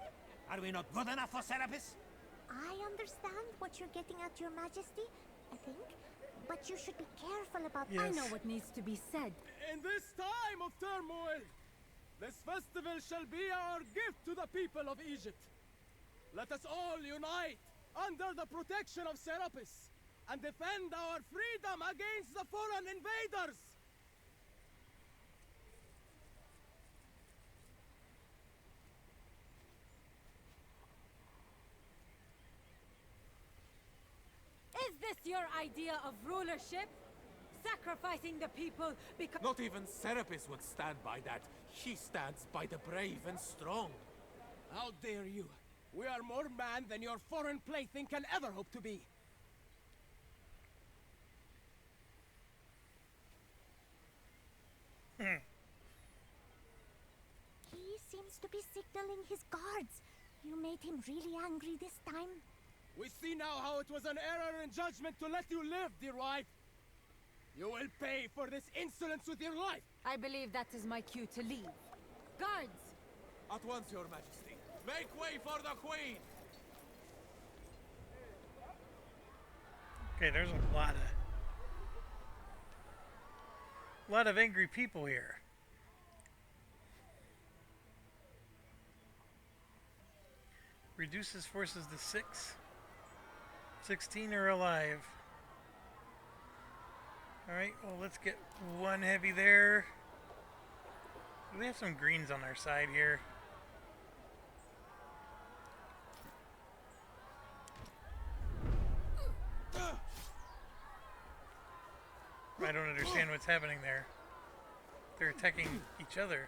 Are we not good enough for Serapis? I understand what you're getting at, Your Majesty, I think. But you should be careful about... Yes. I know what needs to be said. In this time of turmoil, this festival shall be our gift to the people of Egypt. Let us all unite under the protection of Serapis and defend our freedom against the foreign invaders! Is this your idea of rulership? Sacrificing the people because... Not even Serapis would stand by that. She stands by the brave and strong. How dare you! We are more man than your foreign plaything can ever hope to be. He seems to be signaling his guards. You made him really angry this time. We see now how it was an error in judgment to let you live, dear wife. You will pay for this insolence with your life. I believe that is my cue to leave. Guards! At once, Your Majesty. Make way for the Queen! Okay, there's a lot of angry people here. Reduces forces to 6. 16 are alive. Alright, well, let's get one heavy there. We have some greens on our side here. I don't understand what's happening there. They're attacking each other.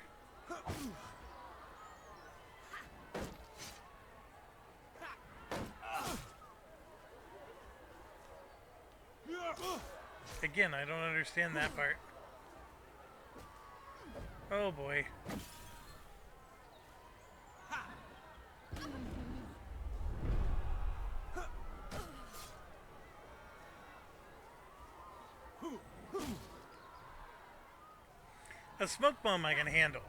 Again, I don't understand that part. Oh boy. A smoke bomb I can handle.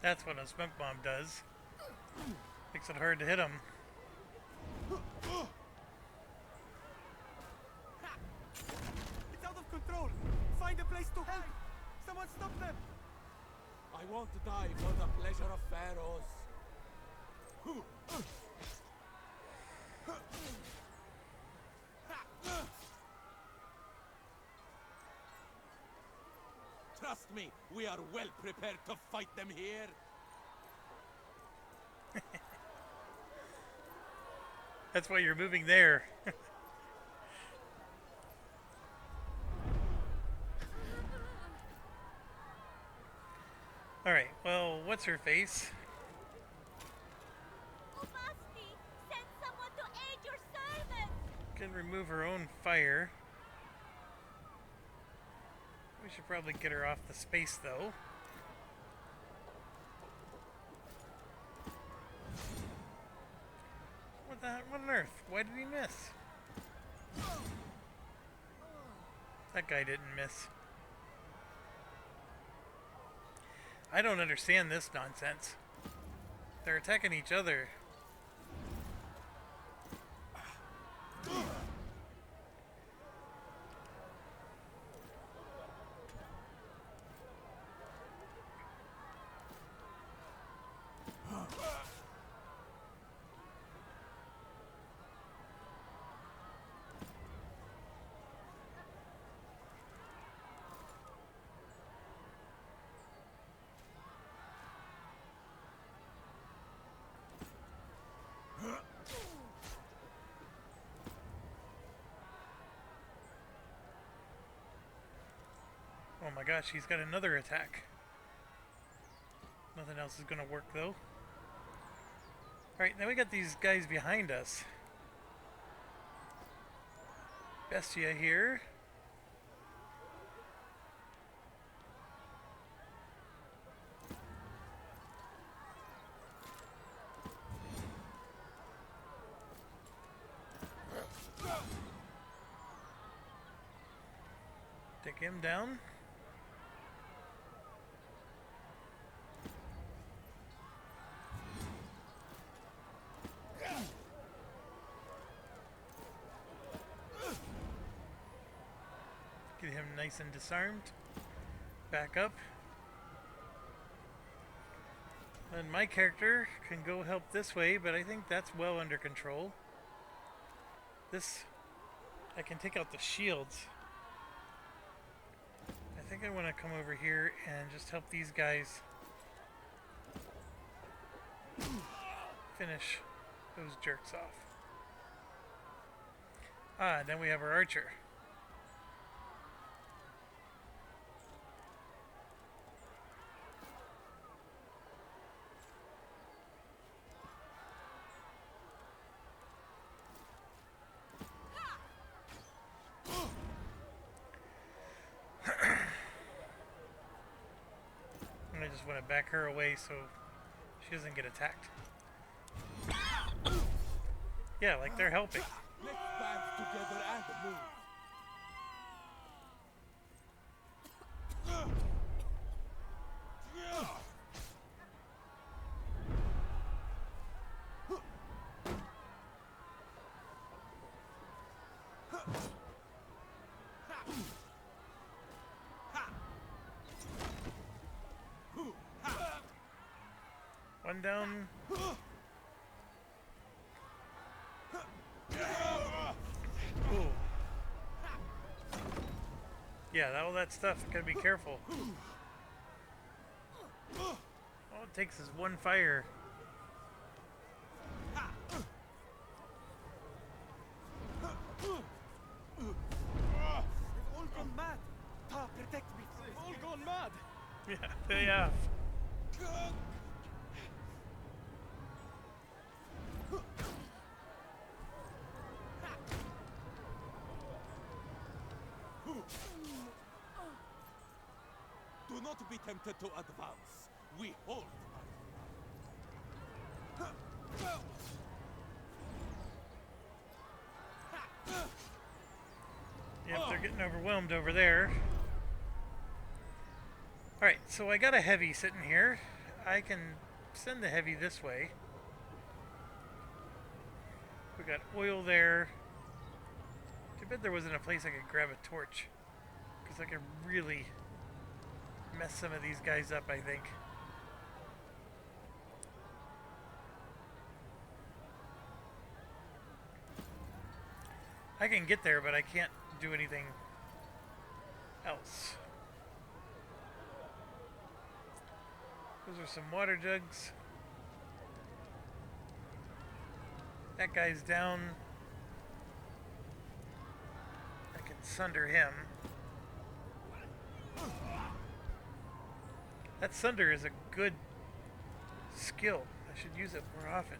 That's what a smoke bomb does. Makes it hard to hit them. It's out of control. Find a place to help. Someone stop them. I won't die for the pleasure of pharaohs. Trust me, we are well prepared to fight them here. That's why you're moving there. Alright, well, what's her face? Umasti, send someone to aid your servant! Can remove her own fire. We should probably get her off the space, though. What on earth? Why did he miss? That guy didn't miss. I don't understand this nonsense. They're attacking each other. Oh my gosh, he's got another attack. Nothing else is gonna work though. Alright, now we got these guys behind us. Bestia here. Take him down. Get him nice and disarmed. Back up. And my character can go help this way, but I think that's well under control. This, I can take out the shields. I think I want to come over here and just help these guys finish those jerks off. Ah, then we have our archer. I just want to back her away so she doesn't get attacked. Yeah, like they're helping. Let's band together and move. One down. Ooh. Yeah, all that stuff. Gotta be careful. All it takes is one fire. They've all gone mad. Ta, protect me. They've all gone mad. Yeah, they have. Do not be tempted to advance. We hold. Yep, they're getting overwhelmed over there. Alright, so I got a heavy sitting here. I can send the heavy this way. We got oil there. Too bad there wasn't a place I could grab a torch, because I could really mess some of these guys up, I think. I can get there, but I can't do anything else. Those are some water jugs. That guy's down. I can sunder him. That sunder is a good skill. I should use it more often.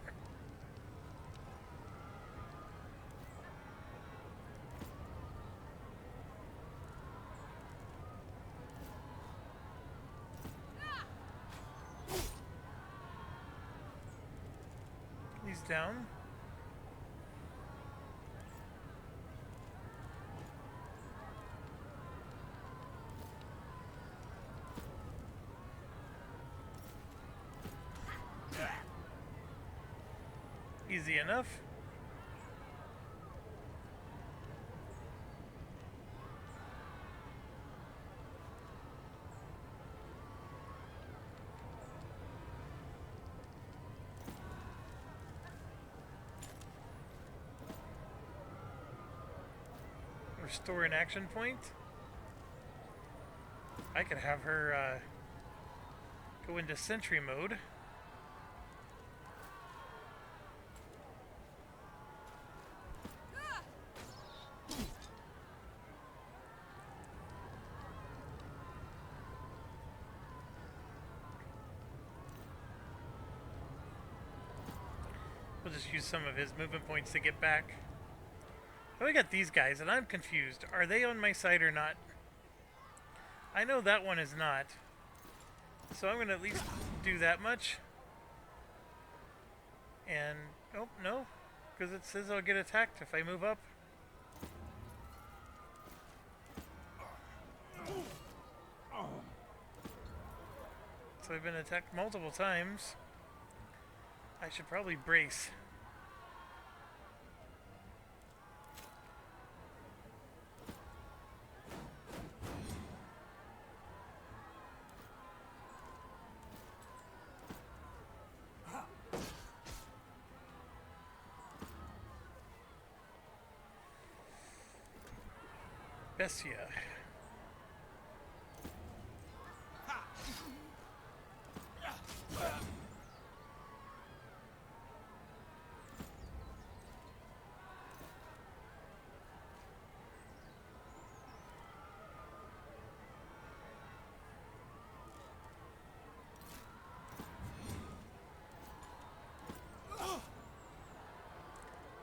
He's down. Easy enough. Restore an action point. I could have her go into sentry mode. We'll just use some of his movement points to get back. Oh, we got these guys, and I'm confused. Are they on my side or not? I know that one is not. So I'm going to at least do that much. And, oh, no. Because it says I'll get attacked if I move up. So I've been attacked multiple times. I should probably brace. Bestia.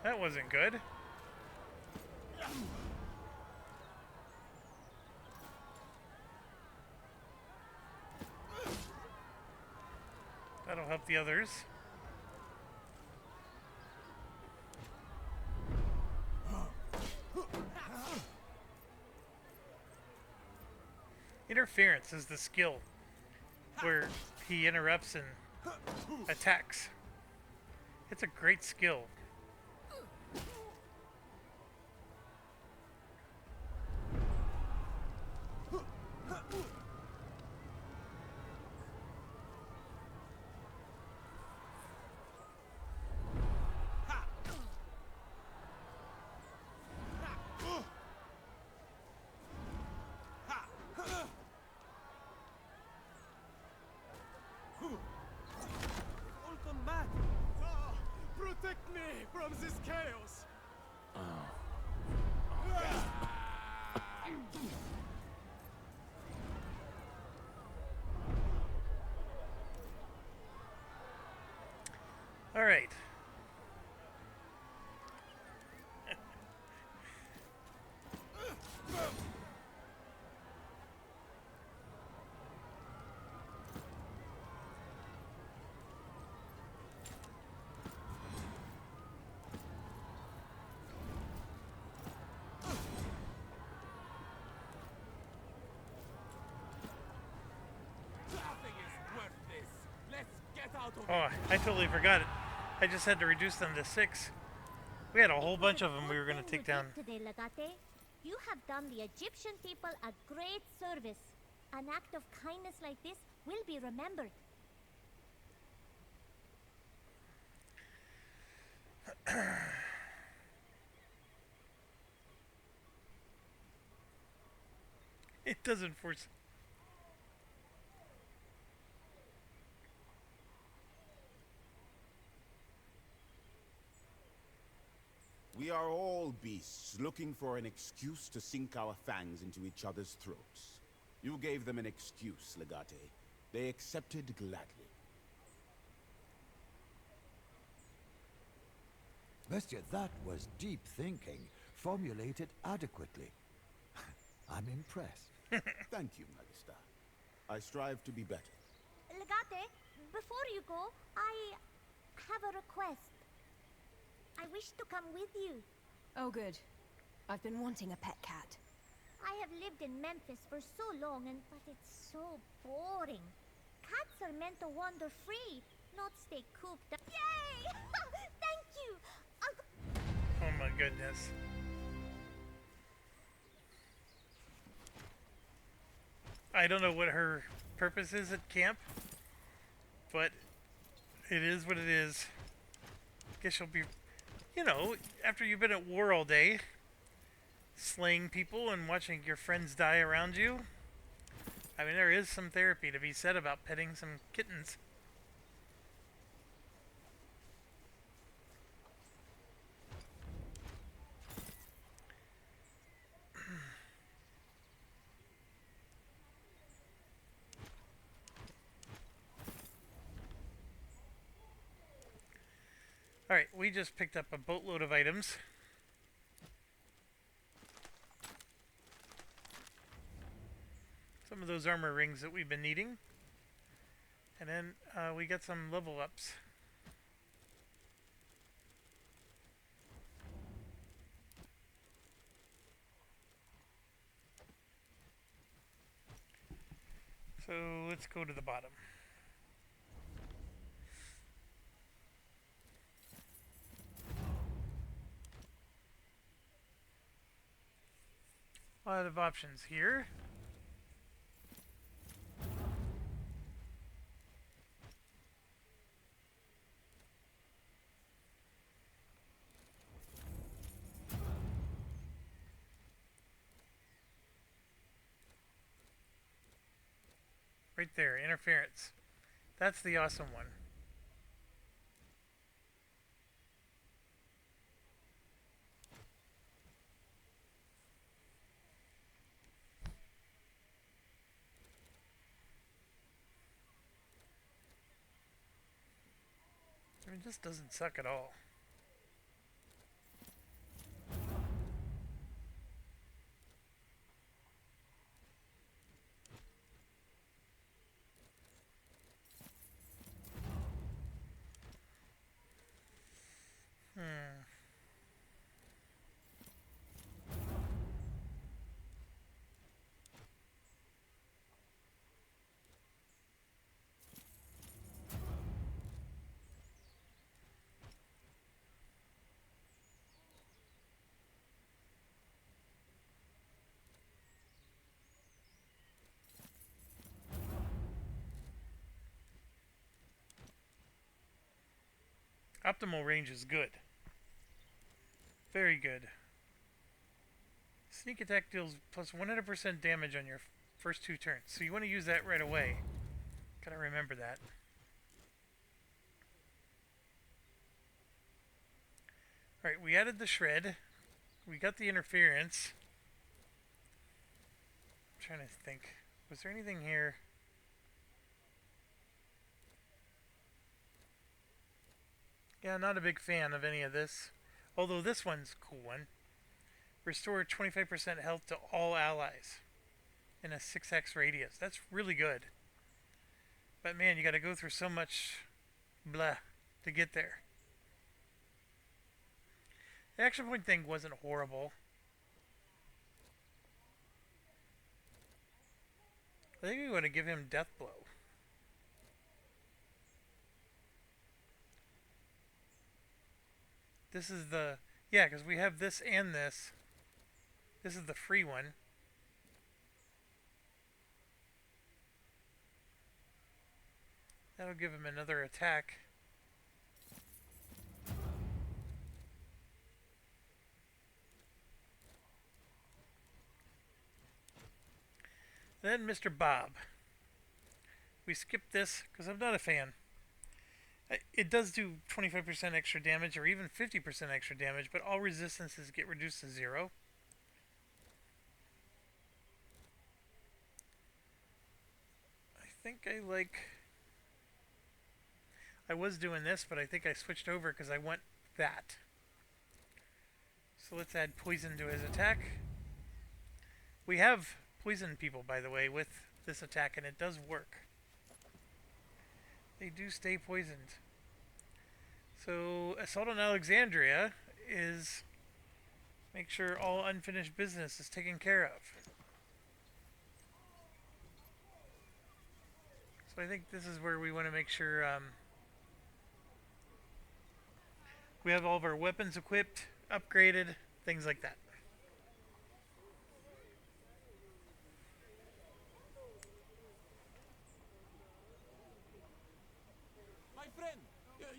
That wasn't good. That'll help the others. Interference is the skill where he interrupts and attacks. It's a great skill. Protect me from this chaos! All right. Nothing is worth this. Let Oh, I totally forgot it. I just had to reduce them to 6. We had a whole bunch of them we were going to take down. Today, Legate. You have done the Egyptian people a great service. An act of kindness like this will be remembered. It doesn't force... We are all beasts looking for an excuse to sink our fangs into each other's throats. You gave them an excuse, Legate. They accepted gladly. Bestia, that was deep thinking, formulated adequately. I'm impressed. Thank you, Magister. I strive to be better. Legate, before you go, I have a request. I wish to come with you. Oh, good. I've been wanting a pet cat. I have lived in Memphis for so long, but it's so boring. Cats are meant to wander free, not stay cooped up. Yay! Thank you! Oh my goodness. I don't know what her purpose is at camp, but it is what it is. Guess she'll be, you know, after you've been at war all day, slaying people and watching your friends die around you. I mean, there is some therapy to be said about petting some kittens. Alright, we just picked up a boatload of items. Some of those armor rings that we've been needing. And then we got some level ups. So let's go to the bottom. A lot of options here. Right there, interference. That's the awesome one. It just doesn't suck at all. Optimal range is good. Very good. Sneak attack deals plus 100% damage on your first 2 turns. So you want to use that right away. Gotta remember that. Alright, we added the shred. We got the interference. I'm trying to think. Was there anything here? Yeah, not a big fan of any of this. Although this one's a cool one. Restore 25% health to all allies in a 6x radius. That's really good. But man, you gotta go through so much blah to get there. The action point thing wasn't horrible. I think we want to give him Death Blow. This is the... Yeah, because we have this and this. This is the free one. That'll give him another attack. Then Mr. Bob. We skipped this because I'm not a fan. It does do 25% extra damage or even 50% extra damage, but all resistances get reduced to 0. I think I like... I was doing this, but I think I switched over because I want that. So let's add poison to his attack. We have poisoned people, by the way, with this attack, and it does work. They do stay poisoned. So Assault on Alexandria is make sure all unfinished business is taken care of. So I think this is where we want to make sure we have all of our weapons equipped, upgraded, things like that.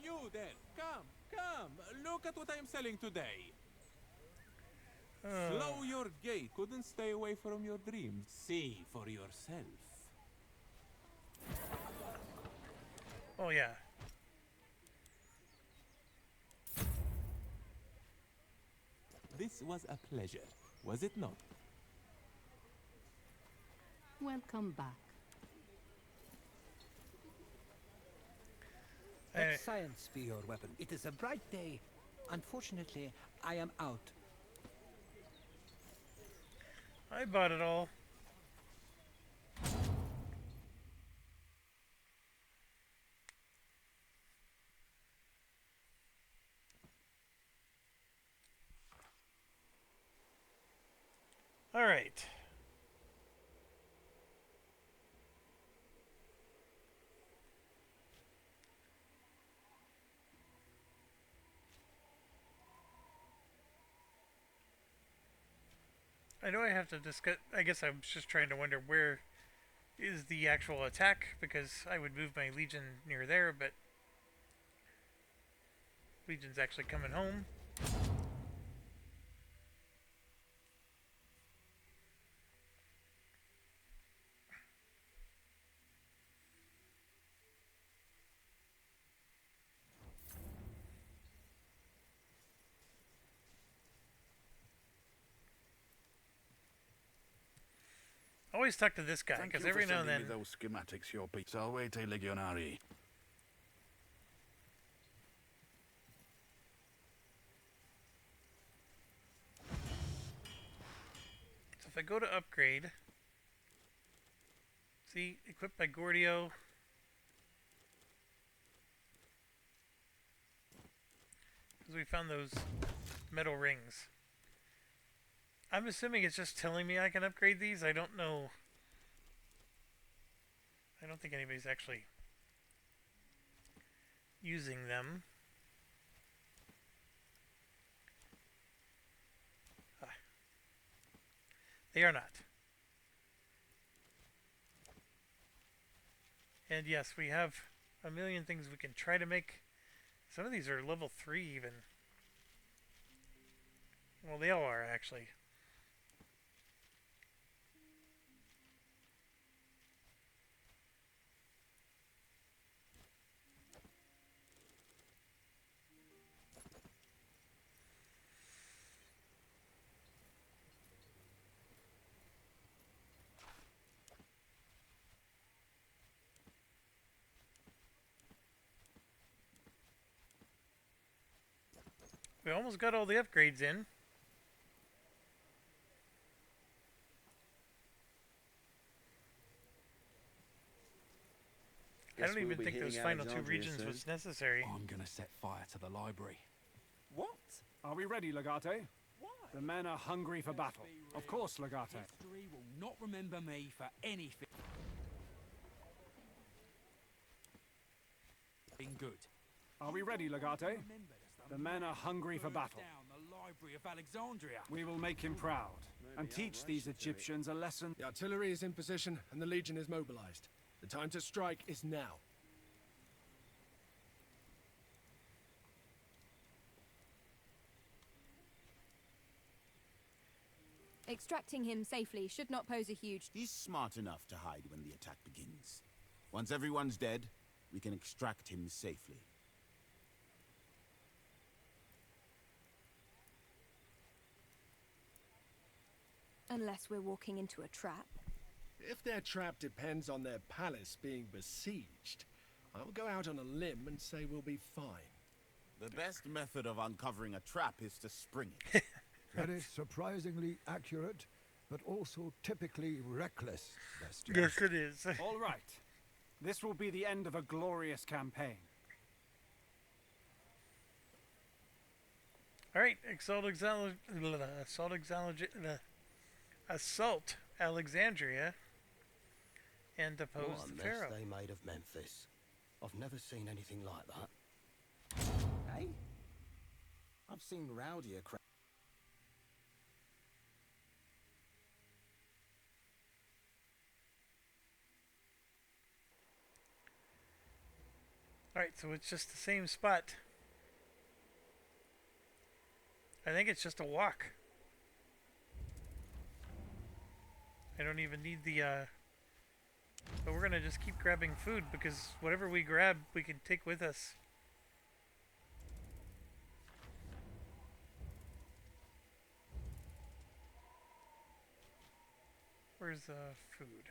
You then, come, look at what I'm selling today. Slow your gait, couldn't stay away from your dreams. See for yourself. Oh yeah. This was a pleasure, was it not? Welcome back. Let science be your weapon. It is a bright day. Unfortunately, I am out. I bought it all. All right. I know I have to discuss... I guess I'm just trying to wonder where is the actual attack, because I would move my Legion near there, but Legion's actually coming home. Always talk to this guy, because every now and then... those schematics, your piece. Salvete Legionari. So if I go to upgrade, see, equipped by Gordio. Because we found those metal rings. I'm assuming it's just telling me I can upgrade these. I don't know. I don't think anybody's actually using them. They are not. And yes, we have a million things we can try to make. Some of these are level 3 even. Well, they all are actually. We almost got all the upgrades in. I don't even think those final 2 regions was necessary. I'm gonna set fire to the library. What? Are we ready, Legate? Why? The men are hungry for battle. Of course, Legate. History will not remember me for anything good. Are we ready, Legate? The men are hungry for battle. The Library of Alexandria. We will make him proud and teach these Egyptians a lesson. The artillery is in position and the Legion is mobilized. The time to strike is now. Extracting him safely should not pose a huge... He's smart enough to hide when the attack begins. Once everyone's dead, we can extract him safely. Unless we're walking into a trap. If their trap depends on their palace being besieged, I'll go out on a limb and say we'll be fine. The best method of uncovering a trap is to spring it. That is surprisingly accurate, but also typically reckless, Bestian. Yes, it is. All right. This will be the end of a glorious campaign. All right, assault Alexandria and depose What a the mess pharaoh. they made of Memphis. I've never seen anything like that. Hey? I've seen rowdier crowds. Alright, so it's just the same spot. I think it's just a walk. I don't even need the, but we're gonna just keep grabbing food because whatever we grab, we can take with us. Where's the food?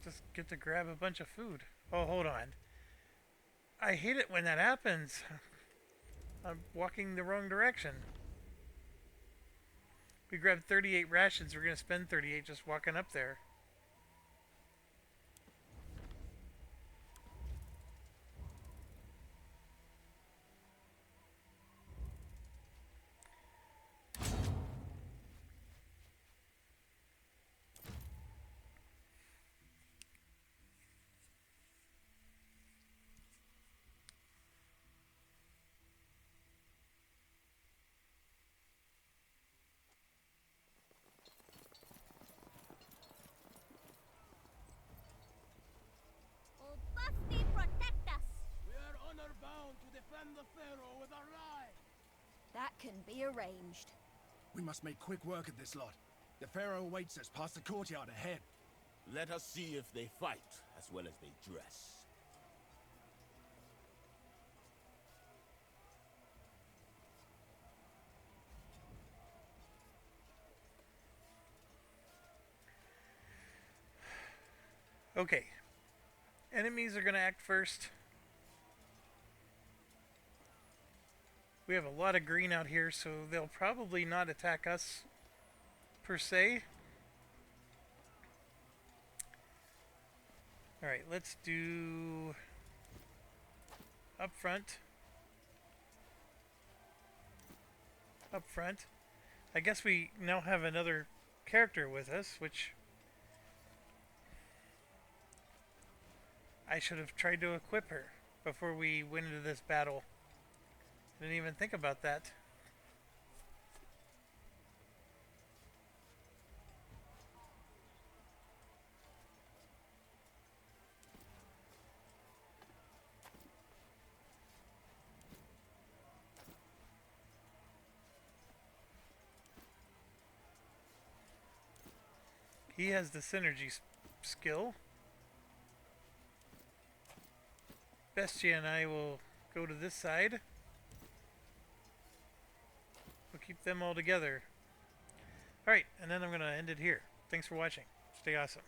Just get to grab a bunch of food. Oh, hold on. I hate it when that happens. I'm walking the wrong direction. We grabbed 38 rations. We're going to spend 38 just walking up there. The Pharaoh with our lives. That can be arranged. We must make quick work of this lot. The Pharaoh awaits us past the courtyard ahead. Let us see if they fight as well as they dress. Okay. Enemies are going to act first. We have a lot of green out here, so they'll probably not attack us per se. Alright, let's do up front. Up front. I guess we now have another character with us, which I should have tried to equip her before we went into this battle. Didn't even think about that. He has the synergy skill. Bestia and I will go to this side. We'll keep them all together. Alright, and then I'm going to end it here. Thanks for watching. Stay awesome.